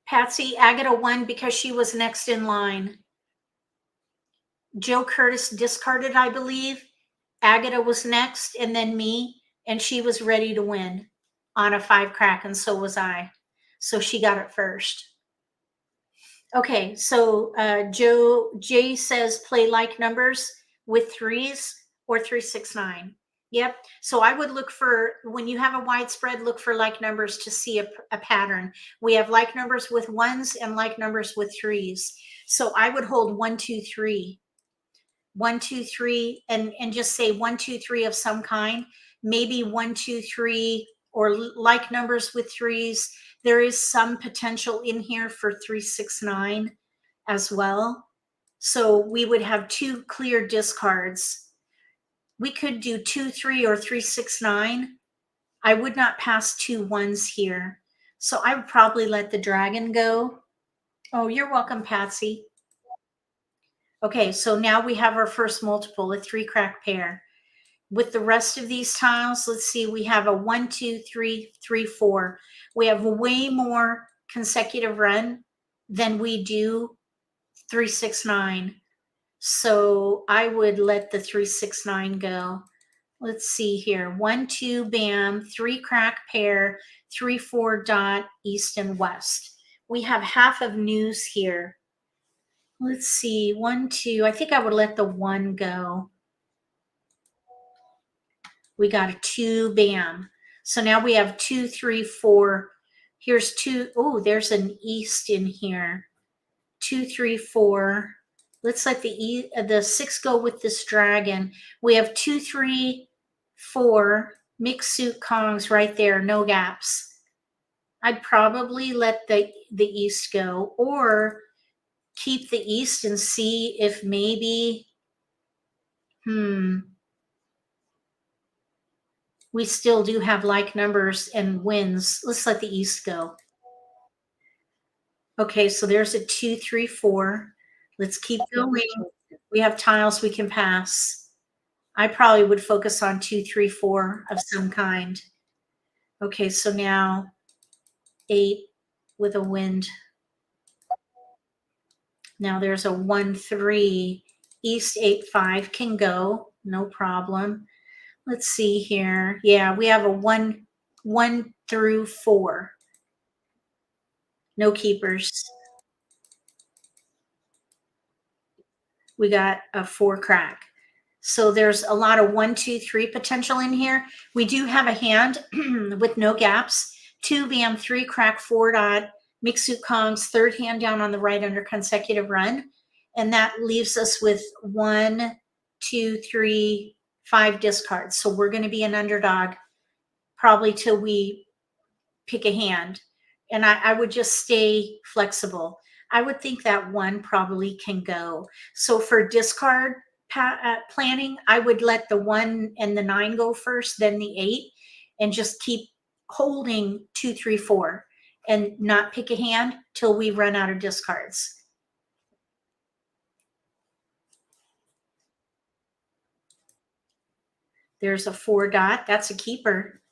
Patsy, Agata won because she was next in line. Joe Curtis discarded, I believe. Agata was next, and then me, and she was ready to win on a 5 crack, and so was I. So she got it first. Okay, so Jay says play like numbers with 3s or 3, 6, 9. Yep. So I would look for, when you have a widespread, look for like numbers to see a pattern. We have like numbers with 1s and like numbers with 3s. So I would hold 1, 2, 3. 1, 2, 3, and just say 1, 2, 3 of some kind. Maybe 1, 2, 3, or like numbers with 3s. There is some potential in here for 3, 6, 9 as well. So we would have 2 clear discards. We could do 2, 3, or 3, 6, 9. I would not pass 2 1s here. So I would probably let the dragon go. Oh, you're welcome, Patsy. Okay, so now we have our first multiple, a 3 crack pair. With the rest of these tiles, let's see, we have a 1, 2, 3, 3, 4. We have way more consecutive run, then we do 369. So I would let the 369 go. Let's see here. 1, 2, bam, 3 crack pair, 3, 4 dot, east and west. We have half of news here. Let's see. 1, 2. I think I would let the 1 go. We got a 2, bam. So now we have 2, 3, 4. Here's 2. Oh, there's an east in here. 2, 3, 4. Let's let the 6 go with this dragon. We have 2, 3, 4 mixed suit Kongs right there, no gaps. I'd probably let the east go, or keep the east and see if maybe, we still do have like numbers and wins. Let's let the east go. Okay, so there's a 2, 3, 4. Let's keep going. We have tiles we can pass. I probably would focus on 2, 3, 4 of some kind. Okay, so now 8 with a wind. Now there's a 1, 3. East 8, 5 can go, no problem. Let's see here. Yeah, we have a 1 through 4. No keepers. We got a 4 crack. So there's a lot of 1, 2, 3 potential in here. We do have a hand with no gaps. 2 bam, 3 crack, 4 dot, mixed suit Kongs, third hand down on the right under consecutive run. And that leaves us with 1, 2, 3, 5 discards. So we're going to be an underdog probably till we pick a hand. And I would just stay flexible. I would think that 1 probably can go. So for discard planning, I would let the 1 and the 9 go first, then the 8, and just keep holding 2, 3, 4 and not pick a hand till we run out of discards. There's a 4 dot. That's a keeper.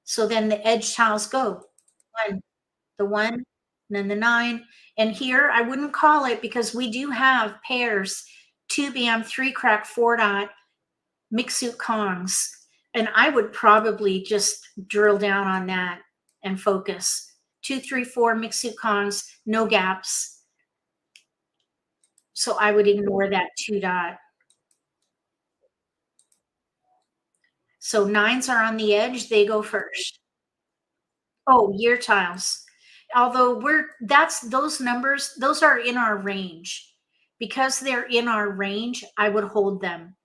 So then the edge tiles go. 1, the 1, and then the 9. And here I wouldn't call it because we do have pairs, 2 bam, 3 crack, 4 dot, mixed suit Kongs. And I would probably just drill down on that and focus. 2, 3, 4 mixed suit Kongs, no gaps. So I would ignore that 2 dot. So 9s are on the edge, they go first. Oh, year tiles. Although those numbers, those are in our range. Because they're in our range, I would hold them.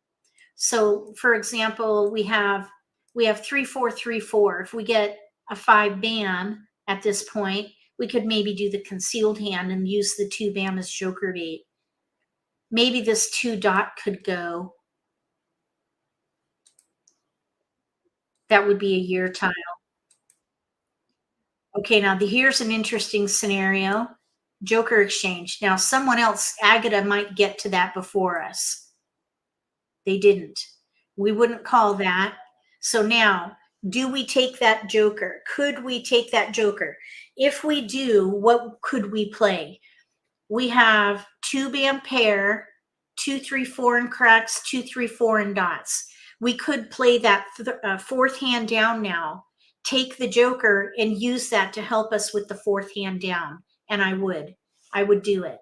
So for example, we have 3, 4, 3, 4. If we get a 5 bam at this point, we could maybe do the concealed hand and use the 2 bam as joker bait. Maybe this 2 dot could go. That would be a year tile. Okay, now here's an interesting scenario. Joker exchange. Now someone else, Agata, might get to that before us. They didn't. We wouldn't call that. So now, do we take that joker? Could we take that joker? If we do, what could we play? We have 2 bam pair, 2, 3, 4 in cracks, 2, 3, 4 in dots. We could play that 4th hand down now, take the joker and use that to help us with the 4th hand down. And I would do it.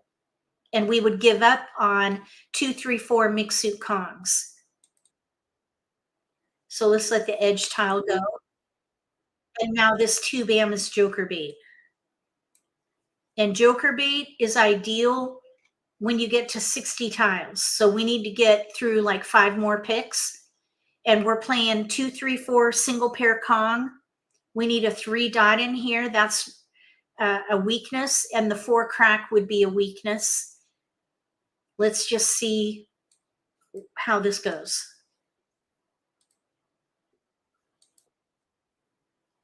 And we would give up on 2, 3, 4 mixed suit Kongs. So let's let the edge tile go. And now this 2 bam is joker bait. And joker bait is ideal when you get to 60 tiles. So we need to get through like 5 more picks. And we're playing 2, 3, 4 single pair Kong. We need a 3 dot in here. That's a weakness. And the 4 crack would be a weakness. Let's just see how this goes.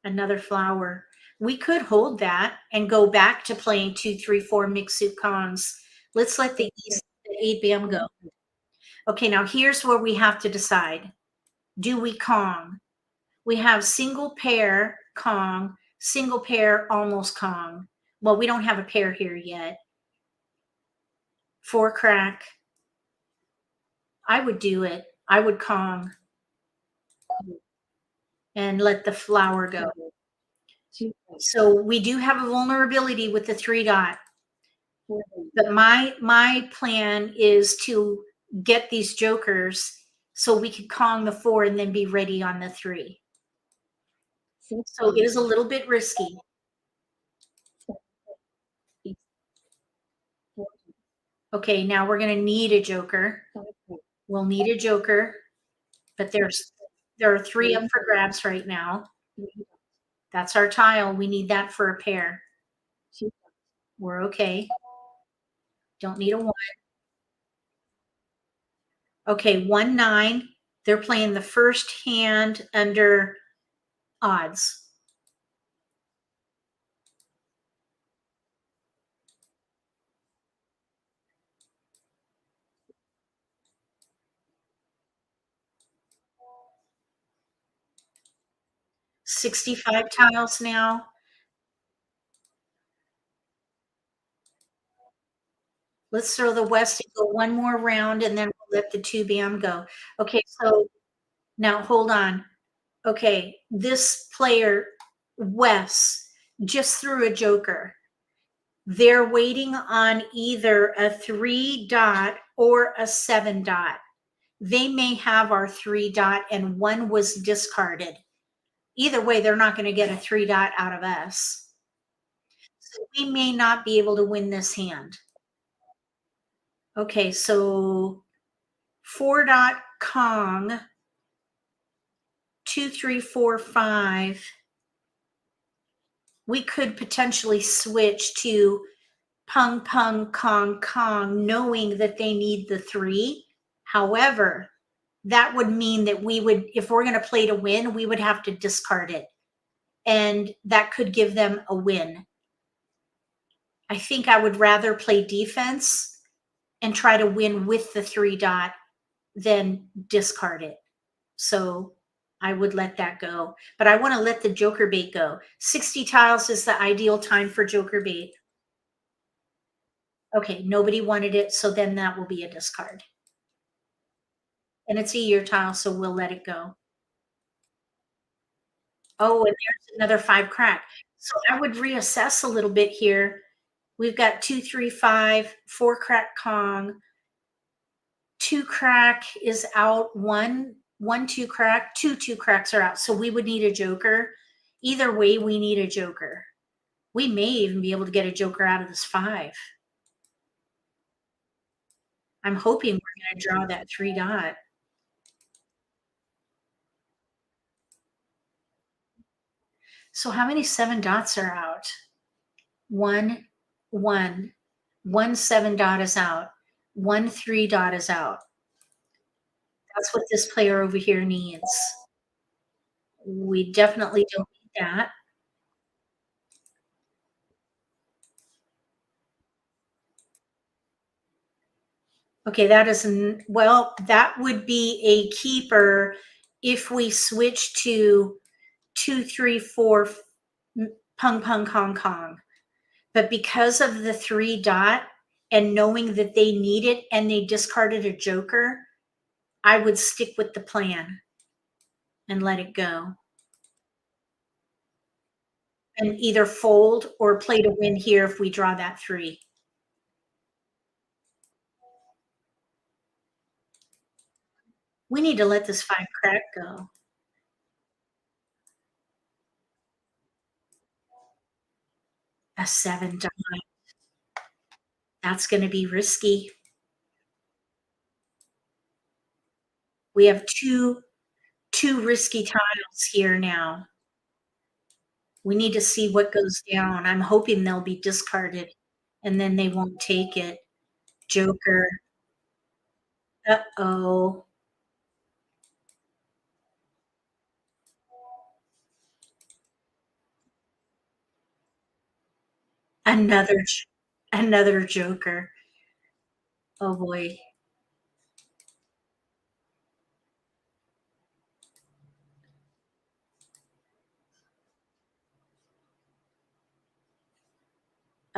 Another flower. We could hold that and go back to playing 2, 3, 4 mixed suit Kongs. Let's let the 8 bam go. Okay, now here's where we have to decide. Do we Kong? We have single pair Kong, single pair almost Kong. Well, we don't have a pair here yet. 4 crack. I would do it. I would Kong and let the flower go. So we do have a vulnerability with the 3 dot. But my plan is to get these jokers so we could Kong the 4 and then be ready on the 3. So it is a little bit risky. Okay, now we're going to need a joker. We'll need a joker, but there are 3 up for grabs right now. That's our tile. We need that for a pair. We're okay. Don't need a 1. Okay, 1, 9. They're playing the first hand under odds. $65 tiles now. Let's throw the West and go one more round, and then we'll let the 2 bam go. Okay, so now hold on. Okay, this player, Wes, just threw a joker. They're waiting on either a 3 dot or a 7 dot. They may have our 3 dot and 1 was discarded. Either way, they're not going to get a 3 dot out of us. So we may not be able to win this hand. Okay, so 4 dot Kong, 2, 3, 4, 5. We could potentially switch to Pung, Pung, Kong, Kong, knowing that they need the 3. However, that would mean that we would, if we're going to play to win, we would have to discard it. And that could give them a win. I think I would rather play defense and try to win with the 3 dot than discard it. So I would let that go. But I want to let the joker bait go. 60 tiles is the ideal time for joker bait. Okay, nobody wanted it, so then that will be a discard. And it's a year tile, so we'll let it go. Oh, and there's another 5 crack. So I would reassess a little bit here. We've got 2, 3, 5, 4 crack Kong. 2 crack is out. 1, 2 crack. 2 cracks are out. So we would need a joker. Either way, we need a joker. We may even be able to get a joker out of this 5. I'm hoping we're going to draw that 3 dot. So how many 7 dots are out? 1, 1. 1 7 dot is out. 1 3 dot is out. That's what this player over here needs. We definitely don't need that. Okay, that is, well, that would be a keeper if we switch to 2 3 4 Pung Pung Kong Kong. But because of the 3 dot and knowing that they need it and they discarded a joker, I would stick with the plan and let it go. And either fold or play to win here if we draw that 3. We need to let this 5 crack go. A 7 dot. That's going to be risky. We have two risky tiles here now. We need to see what goes down. I'm hoping they'll be discarded and then they won't take it. Joker. Uh-oh. Another joker. Oh boy.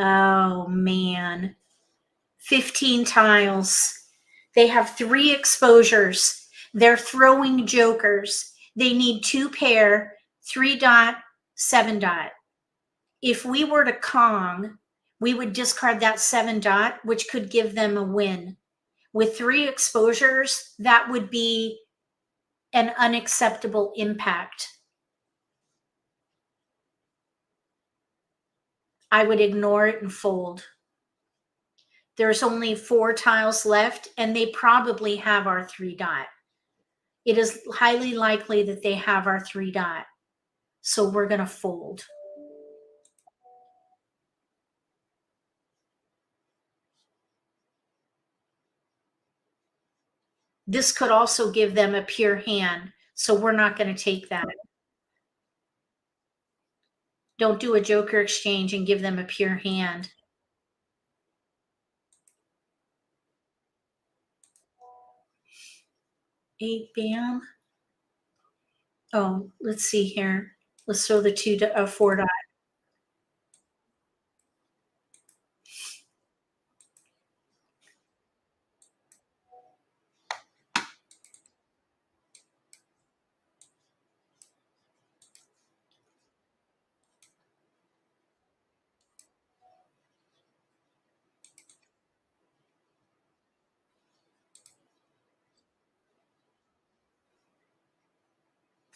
Oh, man. 15 tiles. They have 3 exposures. They're throwing jokers. They need 2 pair, 3 dot, 7 dot. If we were to Kong, we would discard that 7 dot, which could give them a win. With 3 exposures, that would be an unacceptable impact. I would ignore it and fold. There's only 4 tiles left, and they probably have our 3 dot. It is highly likely that they have our 3 dot. So we're going to fold. This could also give them a pure hand, so we're not going to take that. Don't do a joker exchange and give them a pure hand. Eight bam. Oh, let's see here. Let's throw the 4 dot.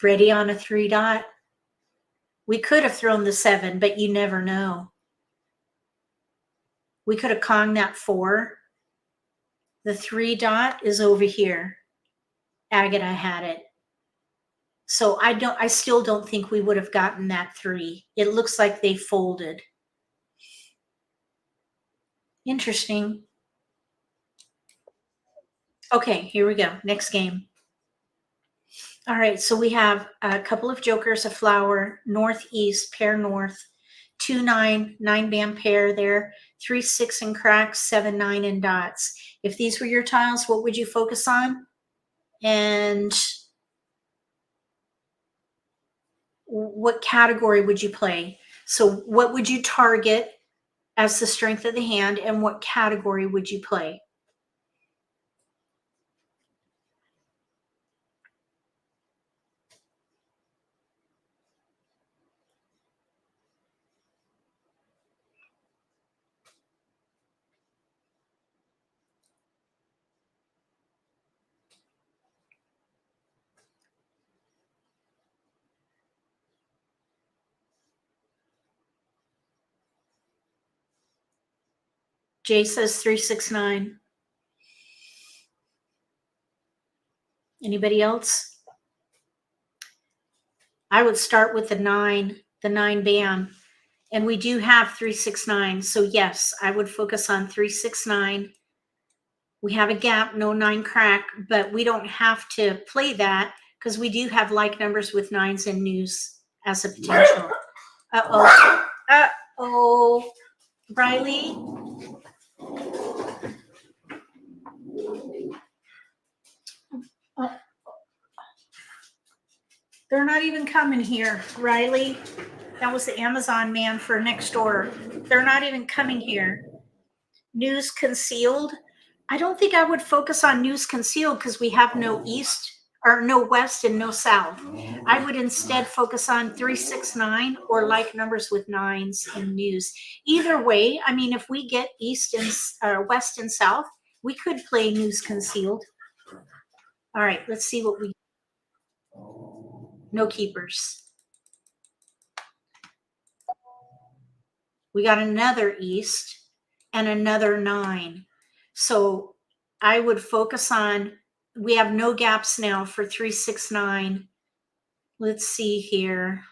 Ready on a 3 dot. We could have thrown the 7, but you never know. We could have Konged that 4. The 3 dot is over here. Agata had it. So I still don't think we would have gotten that 3. It looks like they folded. Interesting. Okay, here we go. Next game. All right, so we have a couple of jokers, a flower, northeast, pair north, 2 9, 9 bam pair there, 3 6 and cracks, 7 9 and dots. If these were your tiles, what would you focus on? And what category would you play? So what would you target as the strength of the hand, and what category would you play? Jay says 3 6 9. Anybody else? I would start with the 9 bam. And we do have 3 6 9. So yes, I would focus on 3 6 9. We have a gap, no 9 crack, but we don't have to play that because we do have like numbers with 9s and news as a potential. Uh-oh. Uh-oh. Riley? They're not even coming here, Riley. That was the Amazon man for next door. They're not even coming here. News concealed. I don't think I would focus on news concealed because we have no east or no west and no south. I would instead focus on 3 6 9 or like numbers with 9s in news. Either way, I mean, if we get east and west and south, we could play news concealed. All right, let's see what we. No keepers. We got another east and another 9. So I would focus on, we have no gaps now for 3 6 9. Let's see here.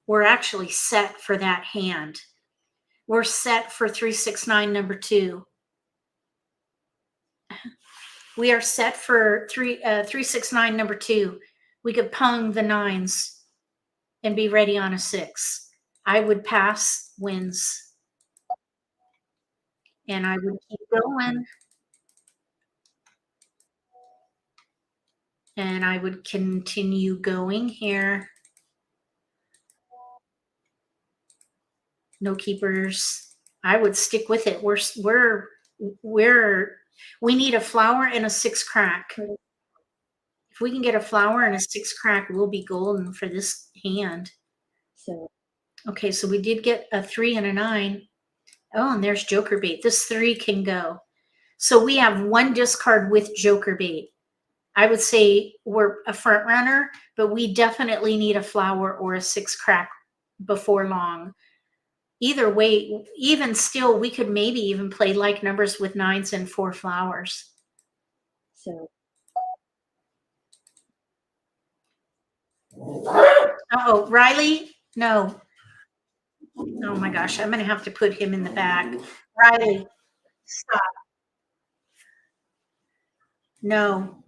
We're actually set for that hand. We're set for 3 6 9 number 2. We are set for 3 6 9 number 2. We could pung the 9s and be ready on a 6. I would pass wins. And I would keep going. And I would continue going here. No keepers. I would stick with it. We need a flower and a 6 crack. If we can get a flower and a 6 crack, we'll be golden for this hand. Okay, so we did get a 3 and a 9. Oh, and there's joker bait. This 3 can go. So we have 1 discard with joker bait. I would say we're a front runner, but we definitely need a flower or a 6 crack before long. Either way, even still, we could maybe even play like numbers with 9s and 4 flowers. Uh-oh, Riley? No. Oh my gosh, I'm going to have to put him in the back. Riley, stop. No.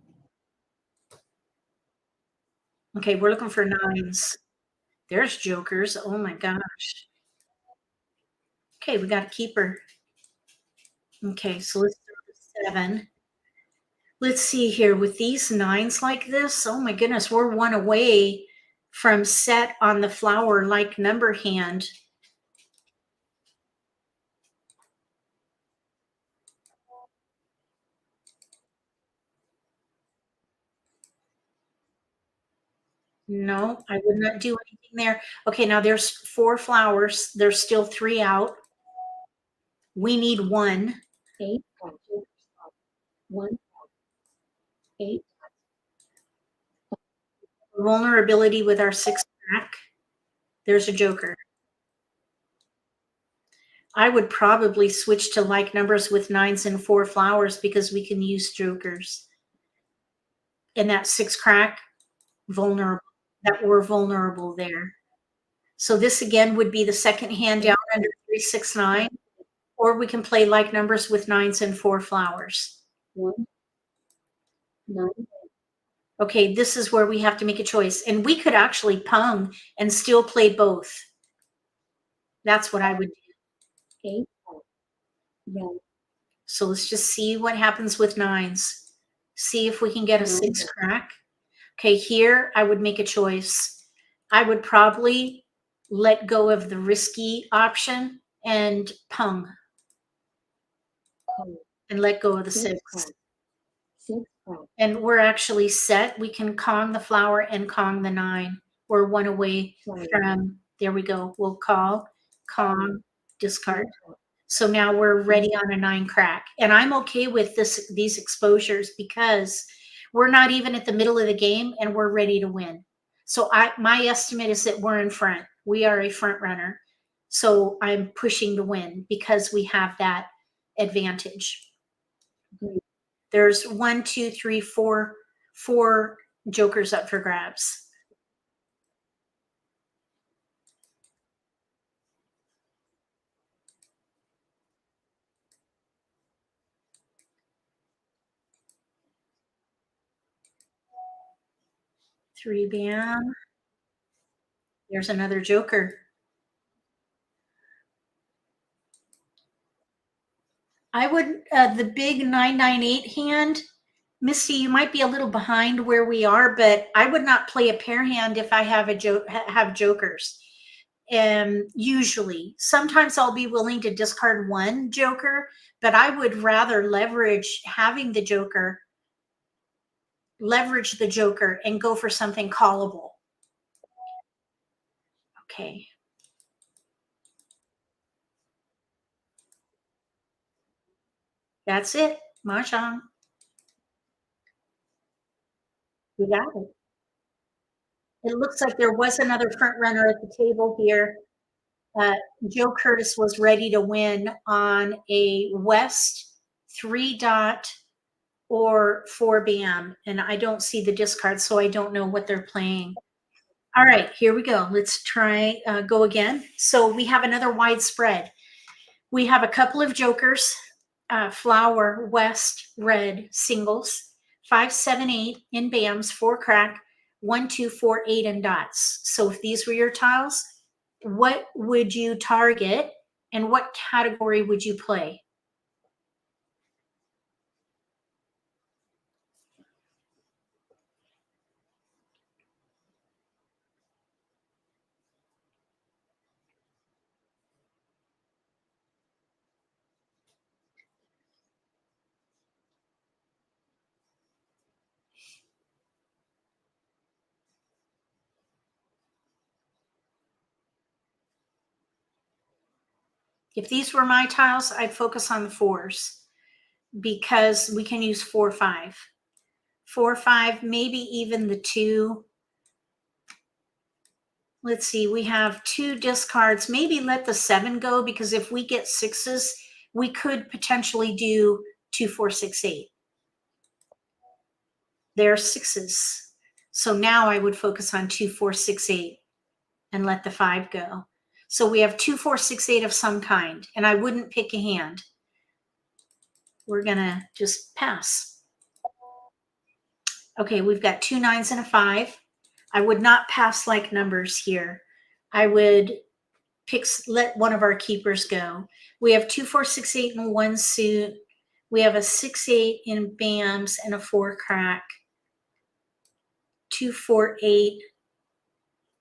Okay, we're looking for 9s. There's jokers. Oh my gosh. Okay, we got a keeper. Okay, so let's do 7. Let's see here with these 9s like this. Oh my goodness, we're 1 away from set on the flower like number hand. No, I would not do anything there. Okay, now there's 4 flowers. There's still 3 out. We need 1. 8. 1. 8. Vulnerability with our 6 crack. There's a joker. I would probably switch to like numbers with 9s and 4 flowers because we can use jokers. And that 6 crack, vulnerable, that we're vulnerable there. So this again would be the second hand down under 3, 6, 9, or we can play like numbers with 9s and 4 flowers. 1, 9. Okay, this is where we have to make a choice. And we could actually pung and still play both. That's what I would do. 8. Yeah. So let's just see what happens with 9s. See if we can get a 6 crack. Okay, here I would make a choice. I would probably let go of the risky option and pung. And let go of the 6. And we're actually set. We can Kong the flower and Kong the 9. We're 1 away from, there we go. We'll call, Kong, discard. So now we're ready on a 9 crack. And I'm okay with these exposures because we're not even at the middle of the game and we're ready to win. So my estimate is that we're in front. We are a front runner. So I'm pushing to win because we have that advantage. There's 1, 2, 3, 4 jokers up for grabs. Three bam. There's another joker. I would, the big 998 hand, Misty, you might be a little behind where we are, but I would not play a pair hand if I have have jokers. Usually, sometimes I'll be willing to discard 1 joker, but I would rather leverage having the joker, leverage the joker and go for something callable. Okay. That's it. Mahjong. You got it. It looks like there was another front runner at the table here. Joe Curtis was ready to win on a West 3 dot or 4 bam, and I don't see the discard, so I don't know what they're playing. All right, here we go. Let's try go again. So we have another wide spread. We have a couple of jokers, flower, West, red, singles, 5, 7, 8 in bams, 4 crack, 1, 2, 4, 8 in dots. So if these were your tiles, what would you target and what category would you play? If these were my tiles, I'd focus on the 4s because we can use 4, 5. 4, 5, maybe even the 2. Let's see, we have 2 discards. Maybe let the 7 go, because if we get 6s, we could potentially do 2, 4, 6, 8. They're 6s. So now I would focus on 2, 4, 6, 8 and let the 5 go. So we have 2, 4, 6, 8 of some kind, and I wouldn't pick a hand. We're gonna just pass. Okay, we've got 2 9s and a 5. I would not pass like numbers here. I would let one of our keepers go. We have 2, 4, 6, 8 in 1 suit. We have a 6, 8 in BAMs and a 4 crack. 2, 4, 8.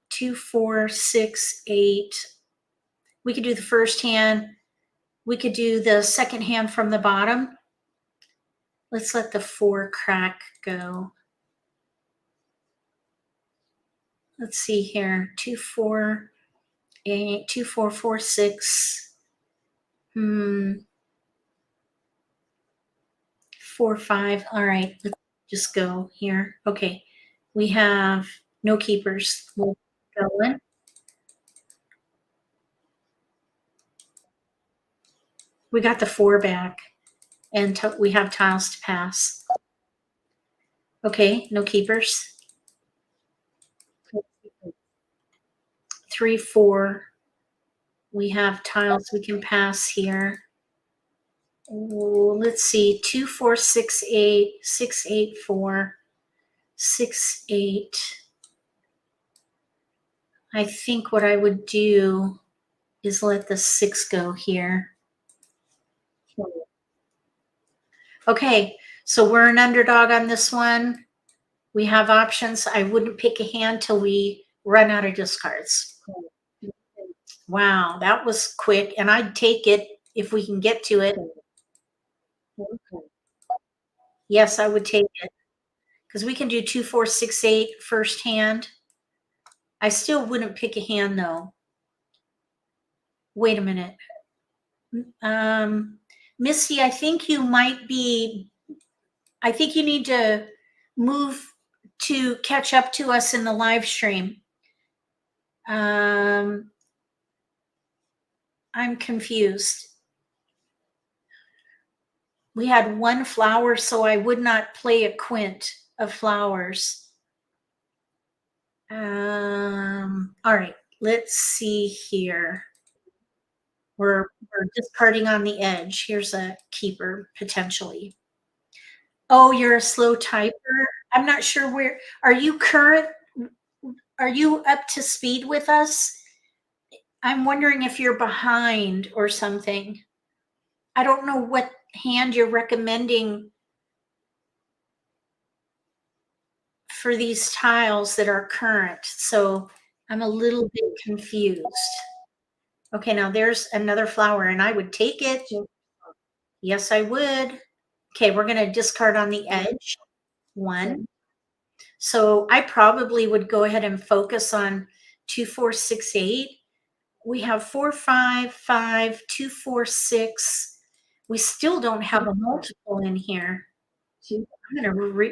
2, 4, 6, 8. We could do the first hand. We could do the second hand from the bottom. Let's let the 4 crack go. Let's see here. 2, 4, 8, 2, 4, 4, 6. 4, 5. All right, let's just go here. Okay, we have no keepers. We'll go in. We got the 4 back, and we have tiles to pass. Okay, no keepers. 3, 4. We have tiles we can pass here. Ooh, let's see, 2, 4, 6, 8, 6, 8, 4, 6, 8. I think what I would do is let the 6 go here. Okay, so we're an underdog on this one. We have options. I wouldn't pick a hand till we run out of discards. Wow, that was quick, and I'd take it if we can get to it. Yes, I would take it, because we can do 2, 4, 6, 8 first hand. I still wouldn't pick a hand though. Wait a minute. Misty, I think you need to move to catch up to us in the live stream. I'm confused. We had 1 flower, so I would not play a quint of flowers. All right, let's see here. We're discarding on the edge. Here's a keeper, potentially. Oh, you're a slow typer? I'm not sure where. Are you up to speed with us? I'm wondering if you're behind or something. I don't know what hand you're recommending for these tiles that are current, so I'm a little bit confused. Okay, now there's another flower, and I would take it. Yes, I would. Okay, we're going to discard on the edge. 1. So I probably would go ahead and focus on 2, 4, 6, 8. We have 4, 5, 5, 2, 4, 6. We still don't have a multiple in here. I'm going to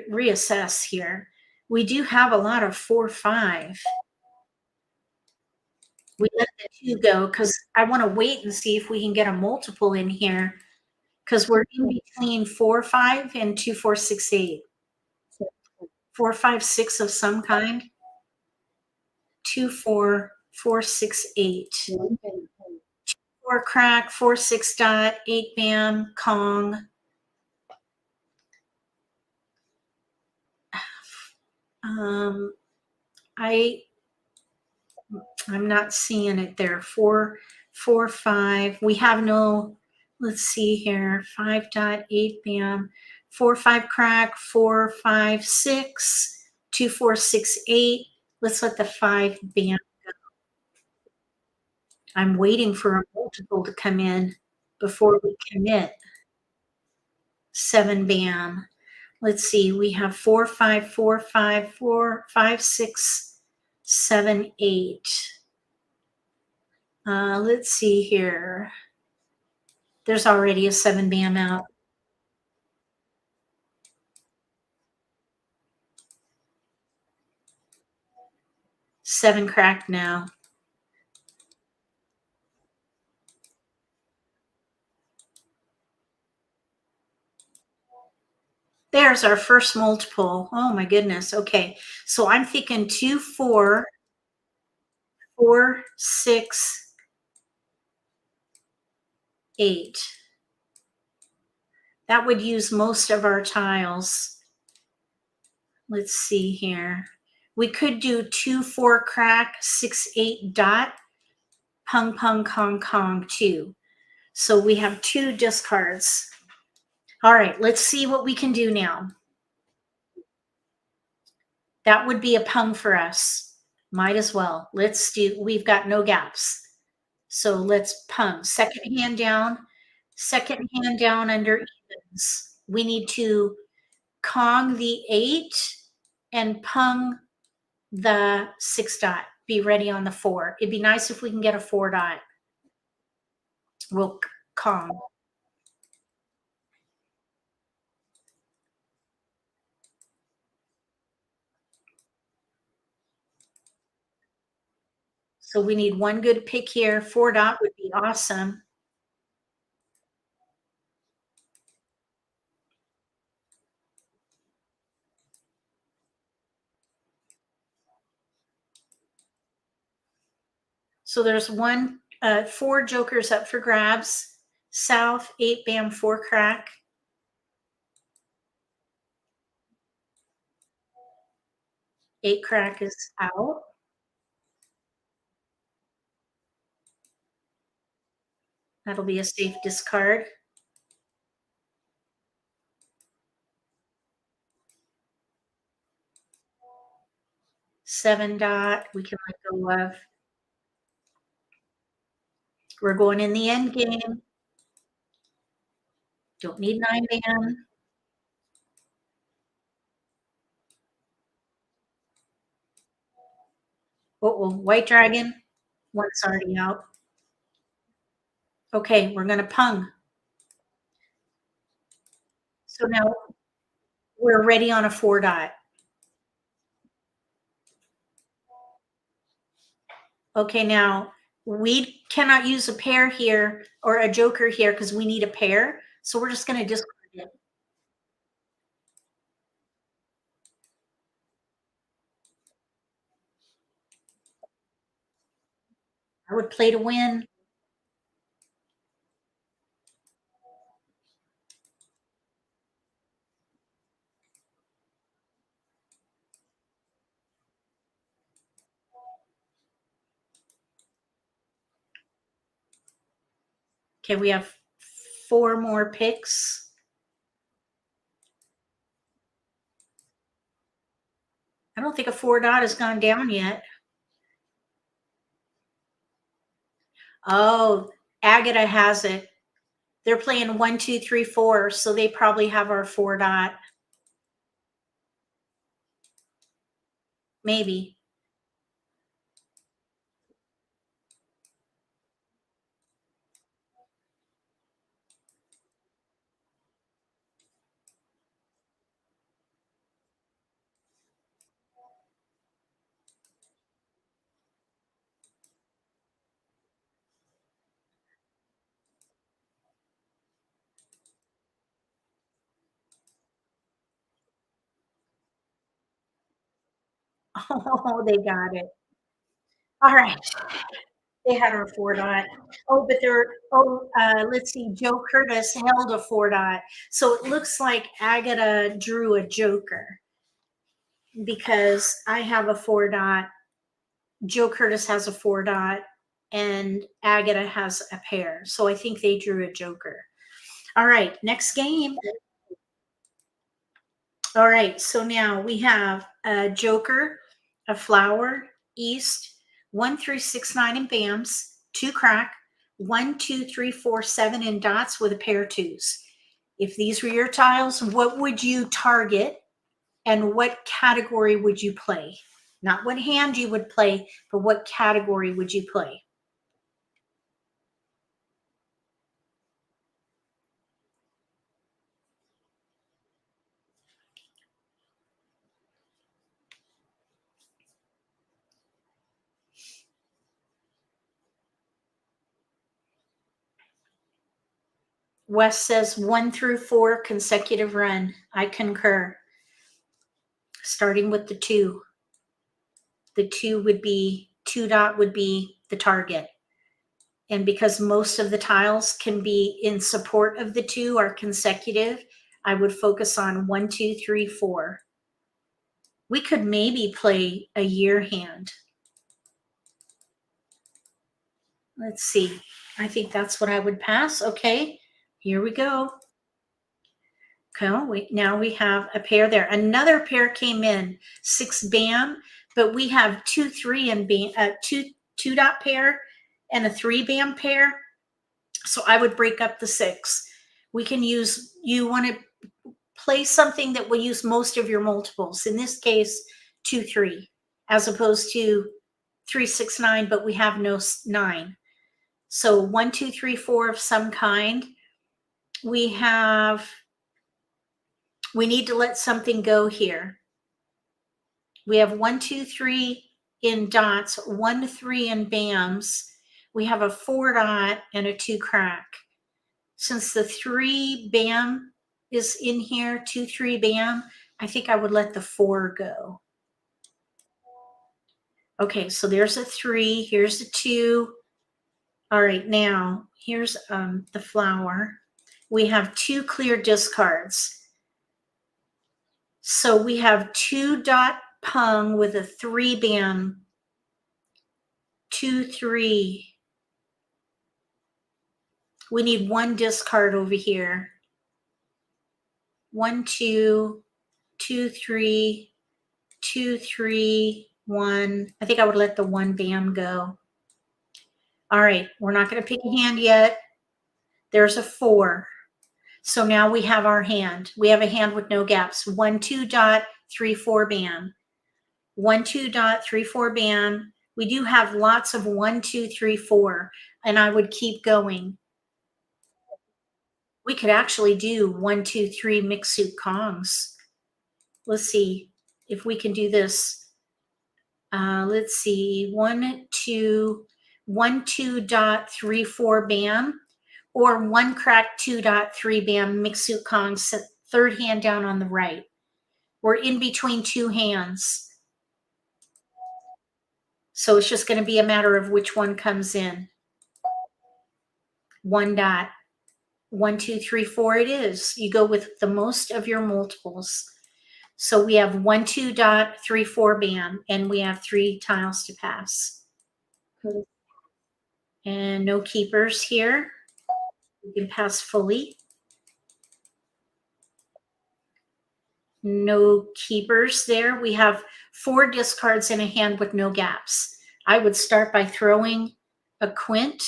reassess here. We do have a lot of 4, 5. We let the 2 go because I want to wait and see if we can get a multiple in here, because we're in between 4, 5 and 2, 4, 6, 8. 4, 5, 6 of some kind. 2, 4, 4, 6, 8. 4 crack, 4, 6 dot, 8 bam, Kong. I'm not seeing it there. 4, 4, 5. We have no, let's see here. 5 dot, 8 bam, 4, 5 crack, 4, 5, 6, 2, 4, 6, 8. Let's let the 5 bam go. I'm waiting for a multiple to come in before we commit. 7 bam. Let's see, we have 4, 5, 4, 5, 4, 5, 6, 7, 8. Let's see here. There's already a 7 bam out. 7 cracked now. There's our first multiple. Oh my goodness. Okay. So I'm thinking 2, 4, 4, 6, 8. That would use most of our tiles. Let's see here. We could do 2, 4 crack, 6, 8 dot, pung, pung, kong, kong, 2. So we have 2 discards. All right, let's see what we can do now. That would be a pung for us. Might as well. Let's do, we've got no gaps. So let's pung. Second hand down under evens. We need to Kong the 8 and pung the 6 dot. Be ready on the 4. It'd be nice if we can get a 4 dot. We'll Kong. So we need one good pick here. 4 dot would be awesome. So there's 4 jokers up for grabs. South, 8 bam, 4 crack. 8 crack is out. That'll be a safe discard. Seven dot, we can let go of. We're going in the end game. Don't need 9 bam. Uh-oh, white dragon. One's already out. Okay, we're gonna pung. So now we're ready on a 4 dot. Okay, now we cannot use a pair here or a joker here because we need a pair. So we're just gonna discard it. I would play to win. Okay, we have 4 more picks. I don't think a 4 dot has gone down yet. Oh, Agata has it. They're playing 1, 2, 3, 4, so they probably have our 4 dot. Maybe. Oh, they got it. All right. They had our 4 dot. Oh, but let's see. Joe Curtis held a 4 dot. So it looks like Agata drew a joker because I have a 4 dot. Joe Curtis has a 4 dot and Agata has a pair. So I think they drew a joker. All right. Next game. All right, so now we have a joker, a flower, east, 1, 3, 6, 9 in bams, 2 crack, 1, 2, 3, 4, 7 in dots with a pair of 2s. If these were your tiles, what would you target and what category would you play? Not what hand you would play, but what category would you play? Wes says 1 through 4 consecutive run. I concur. Starting with the 2. The 2 would be, 2 dot would be the target. And because most of the tiles can be in support of the 2 are consecutive, I would focus on 1, 2, 3, 4. We could maybe play a year hand. Let's see. I think that's what I would pass. Okay, here we go. Okay, now we have a pair there. Another pair came in, 6 bam, but we have 2, 3 and bam, 2 dot pair and a 3 bam pair. So I would break up the 6. We can use, you want to play something that will use most of your multiples. In this case, 2, 3, as opposed to 3, 6, 9, but we have no 9. So 1, 2, 3, 4 of some kind. We need to let something go here. We have 1, 2, 3 in dots, 1, 3 in bams. We have a 4 dot and a 2 crack. Since the 3 bam is in here, 2, 3 bam, I think I would let the 4 go. Okay, so there's a 3, here's a 2. All right, now here's the flower. We have 2 clear discards. So we have 2 dot pung with a 3 bam, 2, 3. We need 1 discard over here. 1, 2, 2, 3, 2, 3, 1. I think I would let the 1 bam go. All right, we're not going to pick a hand yet. There's a 4. So now we have our hand. We have a hand with no gaps. 1, 2 dot, 3, 4 bam. 1, 2 dot, 3, 4 bam. We do have lots of 1, 2, 3, 4, and I would keep going. We could actually do 1, 2, 3 mixed suit Kongs. Let's see if we can do this. Let's see, 1, 2, 1, 2 dot, 3, 4 bam, or 1 crack, 2 dot, 3 bam mixed suit Kongs. Third hand down on the right. We're in between 2 hands. So it's just going to be a matter of which one comes in. 1 dot. 1, 2, 3, 4 it is. You go with the most of your multiples. So we have 1, 2 dot, 3, 4 bam, and we have 3 tiles to pass. And no keepers here. We can pass fully. No keepers there. We have 4 discards in a hand with no gaps. I would start by throwing a quint.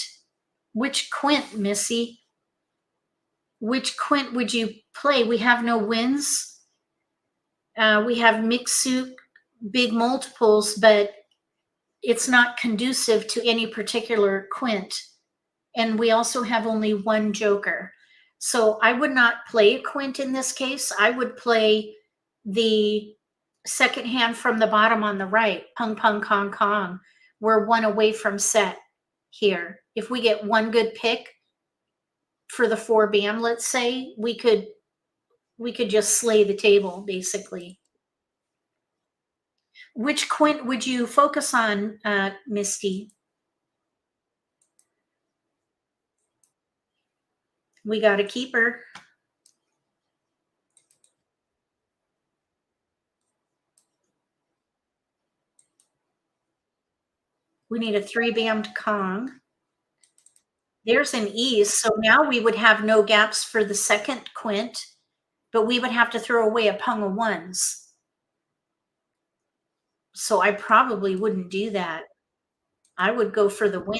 Which quint, Missy? Which quint would you play? We have no wins. We have mixed suit, big multiples, but it's not conducive to any particular quint. And we also have only 1 joker. So I would not play a quint in this case. I would play the second hand from the bottom on the right, pung, pung, kong, kong. We're 1 away from set here. If we get 1 good pick for the 4 bam, let's say, we could just slay the table, basically. Which quint would you focus on, Misty? We got a keeper. We need a 3 bammed Kong. There's an ease. So now we would have no gaps for the second quint, but we would have to throw away a pung of 1s. So I probably wouldn't do that. I would go for the win.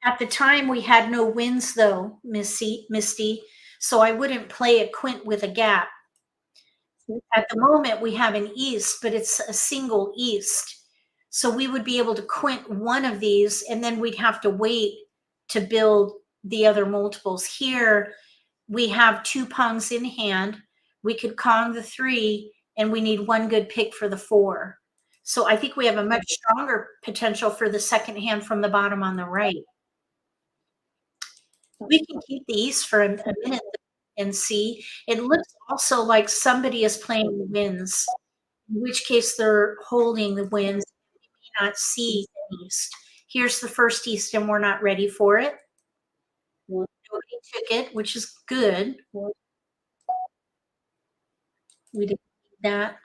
At the time, we had no wins, though, Misty, so I wouldn't play a quint with a gap. At the moment, we have an east, but it's a single east. So we would be able to quint 1 of these, and then we'd have to wait to build the other multiples. Here, we have 2 pungs in hand. We could Kong the 3, and we need 1 good pick for the 4. So I think we have a much stronger potential for the second hand from the bottom on the right. We can keep the East for a minute and see. It looks also like somebody is playing the winds, in which case they're holding the winds. We may not see the East. Here's the first East, and we're not ready for it. Nobody took it, which is good. We didn't need that.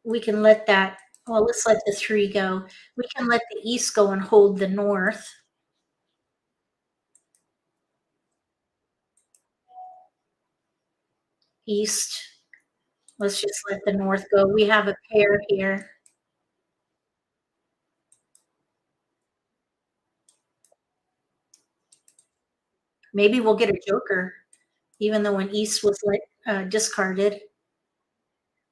We can let that, well, let's let the 3 go. We can let the East go and hold the North. East. Let's just let the North go. We have a pair here. Maybe we'll get a joker, even though an East was discarded.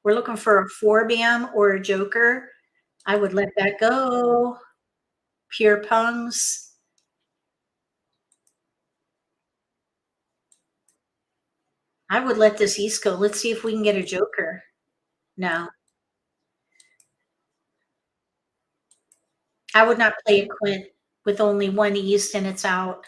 We're looking for a 4-bam or a joker. I would let that go. Pure pungs. I would let this East go. Let's see if we can get a joker. No. I would not play a quint with only one East and it's out.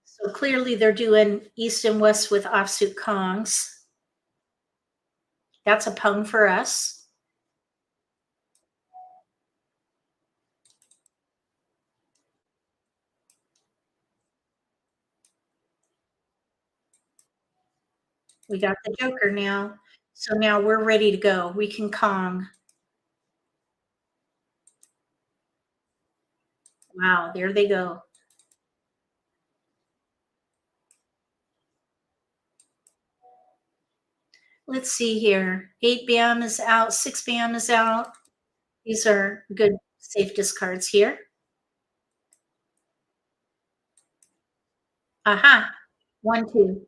So clearly they're doing East and West with offsuit Kongs. That's a pung for us. We got the joker now. So now we're ready to go. We can Kong. Wow, there they go. Let's see here. 8-bam is out, 6-bam is out. These are good safe discards here. Aha, 1, 2.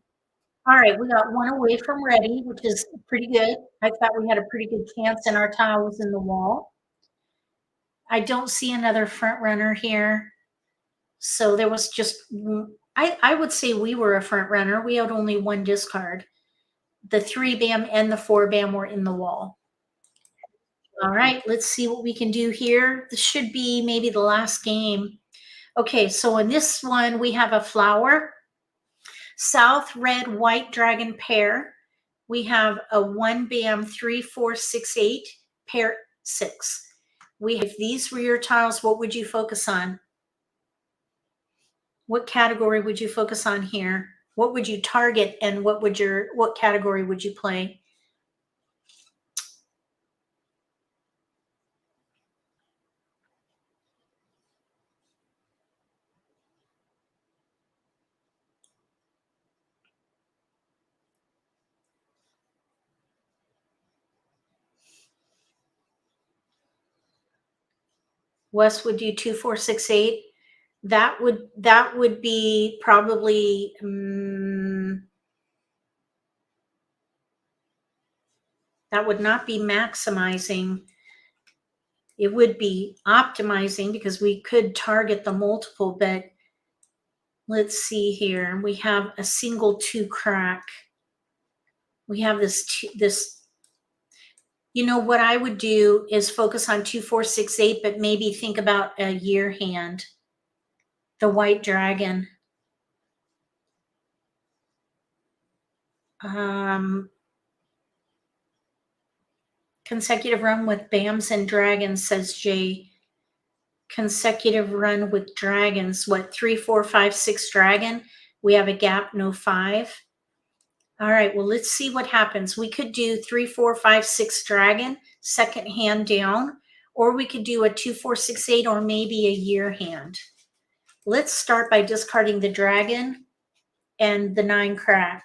All right, we got one away from ready, which is pretty good. I thought we had a pretty good chance and our tile was in the wall. I don't see another front runner here. So there was just, I would say we were a front runner. We had only one discard. The 3-bam and the 4-bam were in the wall. All right, let's see what we can do here. This should be maybe the last game. Okay, so in this one, we have a flower, South red white dragon pair. We have a 1-bam 3, 4, 6, 8 pair 6. If these were your tiles, what would you focus on? What category would you focus on here? What would you target and what category would you play? Wes would do 2, 4, 6, 8. That would be probably that would not be maximizing. It would be optimizing because we could target the multiple, but let's see here. We have a single 2 crack. We have this, you know, what I would do is focus on 2, 4, 6, 8, but maybe think about a year hand. The white dragon. Consecutive run with bams and dragons, says Jay. Consecutive run with dragons. What, 3, 4, 5, 6 dragon? We have a gap, no 5. All right, well, let's see what happens. We could do 3, 4, 5, 6 dragon, second hand down, or we could do a 2, 4, 6, 8, or maybe a year hand. Let's start by discarding the dragon and the 9 crack.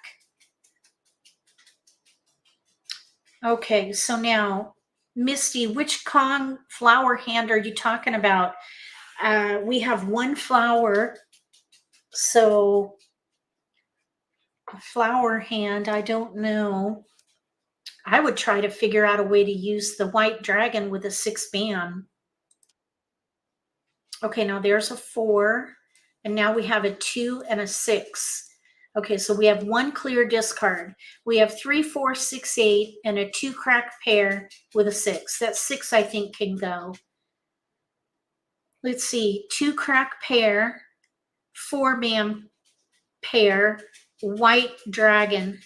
Okay, so now, Misty, which Kong flower hand are you talking about? We have one flower, so a flower hand, I don't know. I would try to figure out a way to use the white dragon with a 6 band. Okay, now there's a 4, and now we have a 2 and a 6. Okay, so we have one clear discard. We have 3, 4, 6, 8, and a 2 crack pair with a 6. That 6, I think, can go. Let's see, 2 crack pair, 4 band pair, white dragon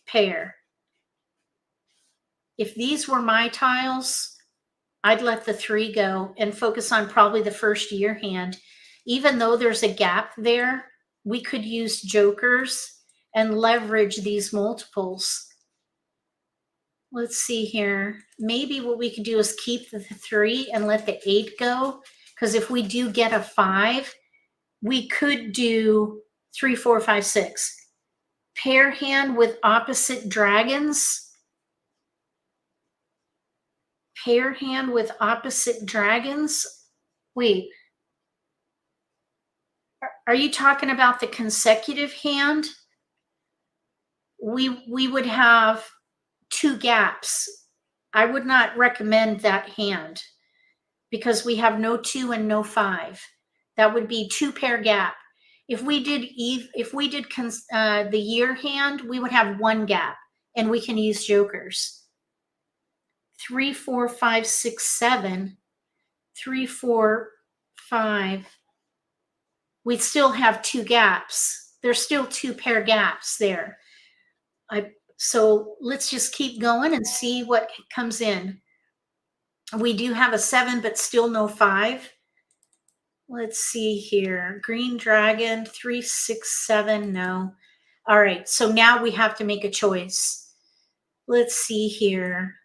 pair. If these were my tiles, I'd let the 3 go and focus on probably the first year hand. Even though there's a gap there, we could use jokers and leverage these multiples. Let's see here. Maybe what we could do is keep the 3 and let the 8 go. Because if we do get a 5, we could do 3, 4, 5, 6. Pair hand with opposite dragons. Pair hand with opposite dragons. Wait. Are you talking about the consecutive hand? We would have 2 gaps. I would not recommend that hand because we have no 2 and no 5. That would be 2 pair gap. If we did the year hand, we would have 1 gap, and we can use jokers. 3, 4, 5, 6, 7. 3, 4, 5. We'd still have 2 gaps. There's still 2 pair gaps there. So let's just keep going and see what comes in. We do have a 7, but still no 5. Let's see here. Green dragon, 3, 6, 7. No. All right. So now we have to make a choice. Let's see here.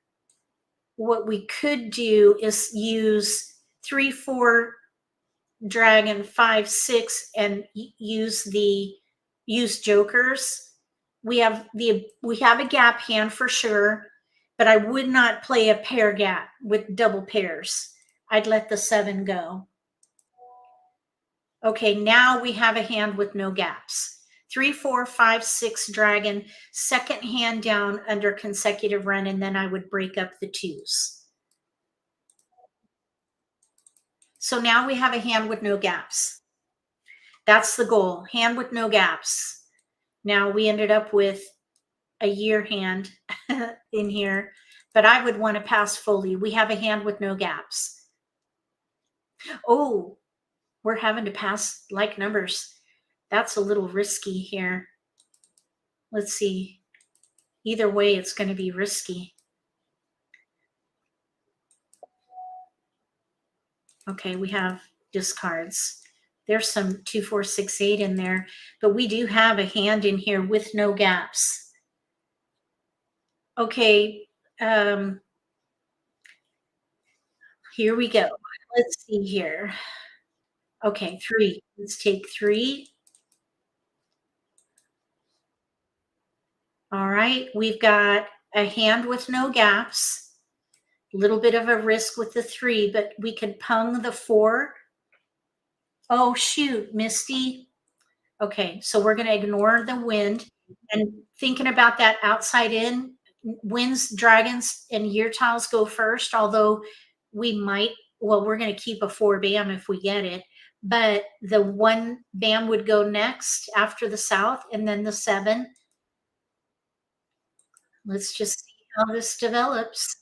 What we could do is use 3, 4 dragon, 5, 6, and use jokers. We have a gap hand for sure, but I would not play a pair gap with double pairs. I'd let the 7 go. Okay, now we have a hand with no gaps. 3, 4, 5, 6 dragon, second hand down under consecutive run, and then I would break up the 2s. So now we have a hand with no gaps. That's the goal, hand with no gaps. Now we ended up with a year hand in here, but I would want to pass fully. We have a hand with no gaps. Oh, we're having to pass like numbers. That's a little risky here. Let's see. Either way, it's going to be risky. Okay, we have discards. There's some 2, 4, 6, 8 in there, but we do have a hand in here with no gaps. Okay, here we go. Let's see here. Okay, 3. Let's take 3. All right, we've got a hand with no gaps. A little bit of a risk with the 3, but we could pung the 4. Oh, shoot, Misty. Okay, so we're going to ignore the wind. And thinking about that outside in, winds, dragons, and year tiles go first, although we might, well, we're going to keep a 4 bam if we get it. But the 1 bam would go next after the south, and then the 7. Let's just see how this develops.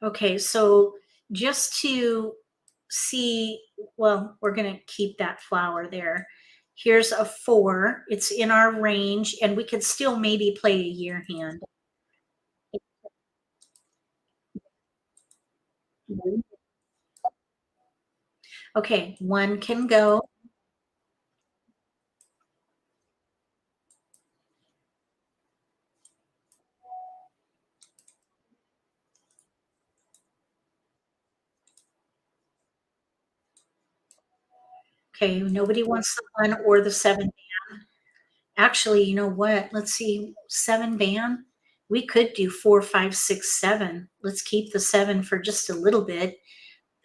Okay, so just to see, well, we're going to keep that flower there. Here's a 4. It's in our range, and we could still maybe play a year hand. Okay, 1 can go. Okay, nobody wants the 1 or the 7 band. Actually, you know what? Let's see, 7 band. We could do 4, 5, 6, 7. Let's keep the 7 for just a little bit.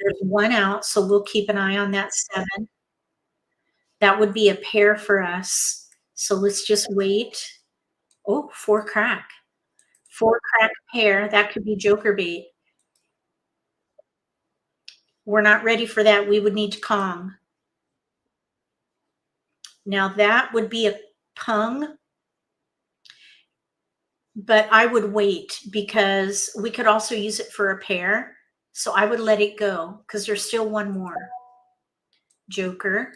There's one out, so we'll keep an eye on that 7. That would be a pair for us. So let's just wait. Oh, 4 crack. 4 crack pair. That could be joker bait. We're not ready for that. We would need to Kong. Now that would be a pung, but I would wait because we could also use it for a pair. So I would let it go because there's still one more. Joker.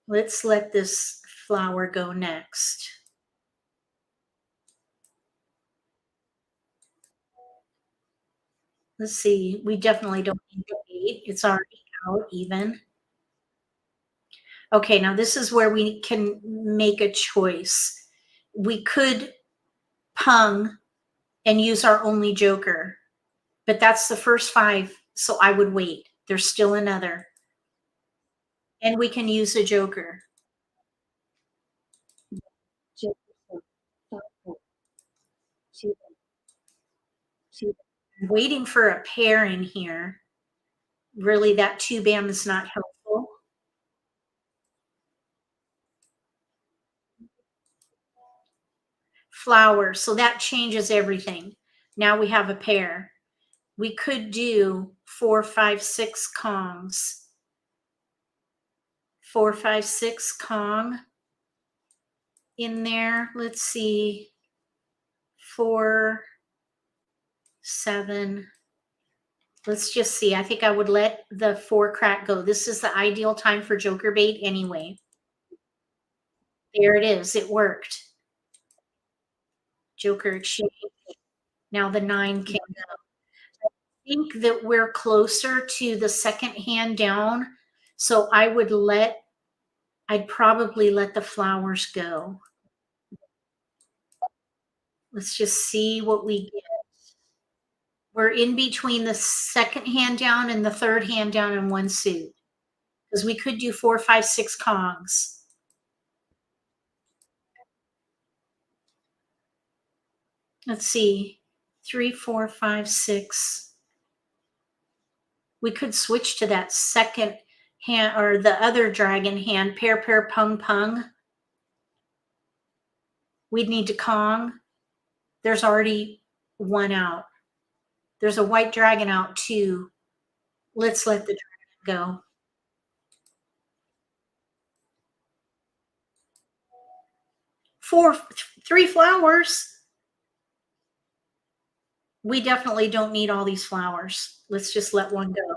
Let's let this flower go next. Let's see. We definitely don't need the 8. It's already out even. Okay, now this is where we can make a choice. We could pung and use our only joker, but that's the first 5, so I would wait. There's still another. And we can use a joker. I'm waiting for a pair in here. Really, that 2 bam is not helpful. Flower, so that changes everything. Now we have a pair. We could do 4, 5, 6 Kongs. 4, 5, 6 Kong in there. Let's see. 4, 7. Let's just see. I think I would let the 4 crack go. This is the ideal time for joker bait anyway. There it is. It worked. Joker exchange. Now the 9 can go. I think that we're closer to the second hand down. So I'd probably let the flowers go. Let's just see what we get. We're in between the second hand down and the third hand down in one suit. Because we could do 4, 5, 6 Kongs. Let's see. 3, 4, 5, 6. We could switch to that second hand or the other dragon hand. Pair, pair, pung, pung. We'd need to Kong. There's already one out. There's a white dragon out too. Let's let the dragon go. 3 flowers. We definitely don't need all these flowers. Let's just let one go.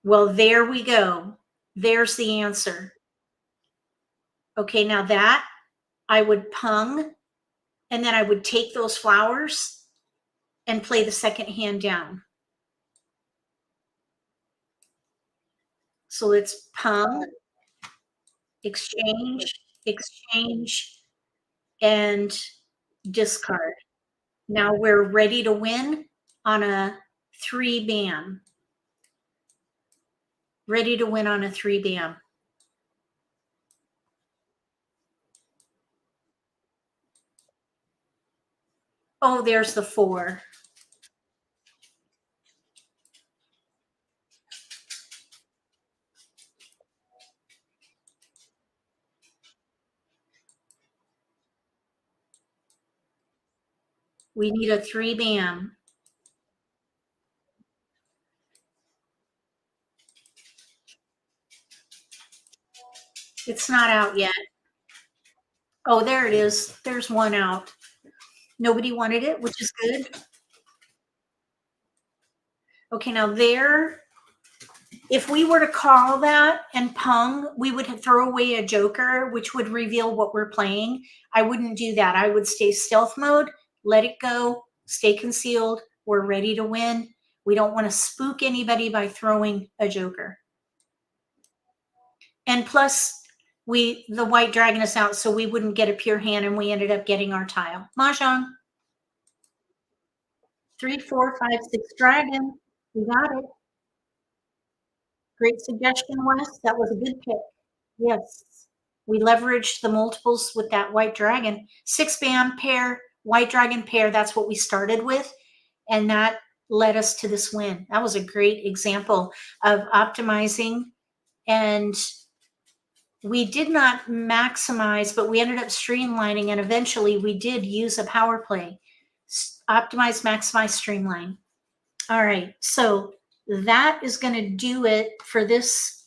Well, there we go. There's the answer. Okay, now that I would pung, and then I would take those flowers and play the second hand down. So it's pung, exchange, exchange, and discard. Now we're ready to win on a 3 bam. Ready to win on a 3 bam. Oh, there's the 4. We need a 3 bam. It's not out yet. Oh, there it is. There's one out. Nobody wanted it, which is good. Okay, now there, if we were to call that and pung, we would throw away a joker, which would reveal what we're playing. I wouldn't do that. I would stay stealth mode, let it go, stay concealed. We're ready to win. We don't want to spook anybody by throwing a joker. And plus, the white dragon is out, so we wouldn't get a pure hand, and we ended up getting our tile. Mahjong. 3, 4, 5, 6 dragon. We got it. Great suggestion, Wes. That was a good pick. Yes. We leveraged the multiples with that white dragon. 6 bam pair, white dragon pair. That's what we started with. And that led us to this win. That was a great example of optimizing, and we did not maximize, but we ended up streamlining, and eventually we did use a power play. Optimize, maximize, streamline. All right, so that is going to do it for this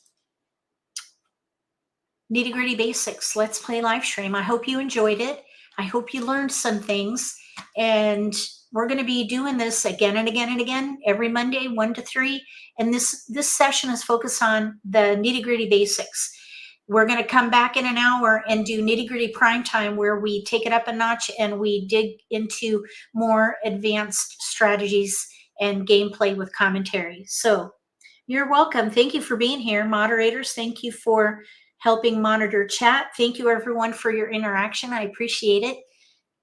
Nitty-Gritty Basics Let's Play live stream. I hope you enjoyed it. I hope you learned some things, and we're going to be doing this again and again and again every Monday, 1 to 3. And this session is focused on the nitty-gritty basics. We're going to come back in an hour and do nitty-gritty prime time, where we take it up a notch and we dig into more advanced strategies and gameplay with commentary. So you're welcome. Thank you for being here. Moderators, thank you for helping monitor chat. Thank you everyone for your interaction. I appreciate it.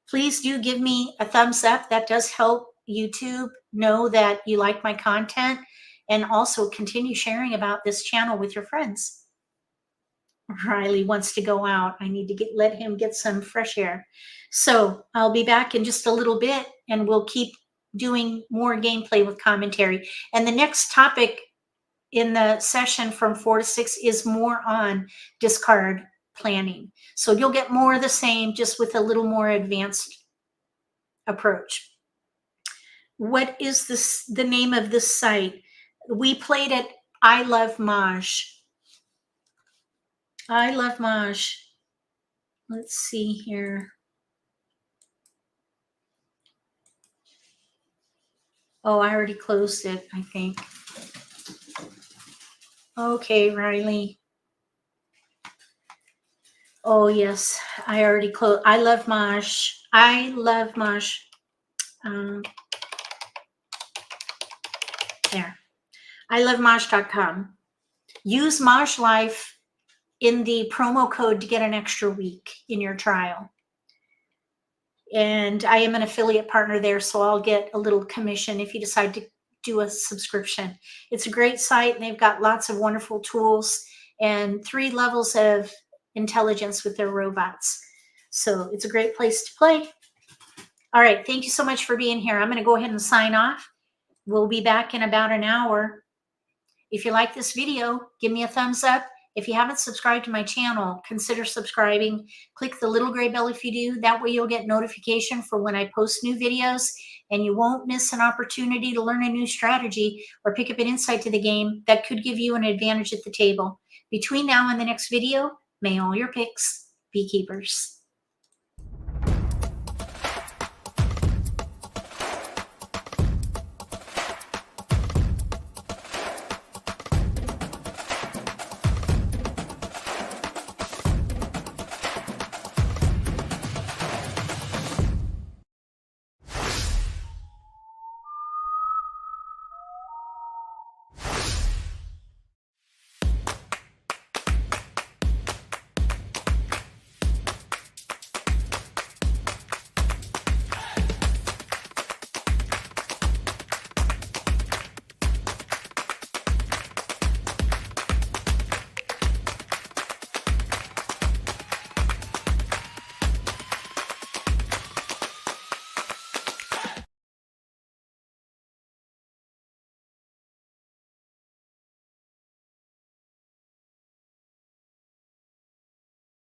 Please do give me a thumbs up. That does help YouTube know that you like my content, and also continue sharing about this channel with your friends. Riley wants to go out. I need to let him get some fresh air. So I'll be back in just a little bit, and we'll keep doing more gameplay with commentary. And the next topic in the session from 4 to 6 is more on discard planning. So you'll get more of the same, just with a little more advanced approach. What is the name of this site? We played at I Love Maj. I Love Maj. Let's see here. Oh, I already closed it, I think. Okay, Riley. Oh, yes, I already closed. I Love Maj. I Love Maj. There. ilovemaj.com. Use MAHJLIFE in the promo code to get an extra week in your trial. And I am an affiliate partner there, so I'll get a little commission if you decide to do a subscription. It's a great site, and they've got lots of wonderful tools and 3 levels of intelligence with their robots. So it's a great place to play. All right, thank you so much for being here. I'm going to go ahead and sign off. We'll be back in about an hour. If you like this video, give me a thumbs up. If you haven't subscribed to my channel, consider subscribing. Click the little gray bell if you do. That way you'll get notification for when I post new videos, and you won't miss an opportunity to learn a new strategy or pick up an insight to the game that could give you an advantage at the table. Between now and the next video, may all your picks be keepers.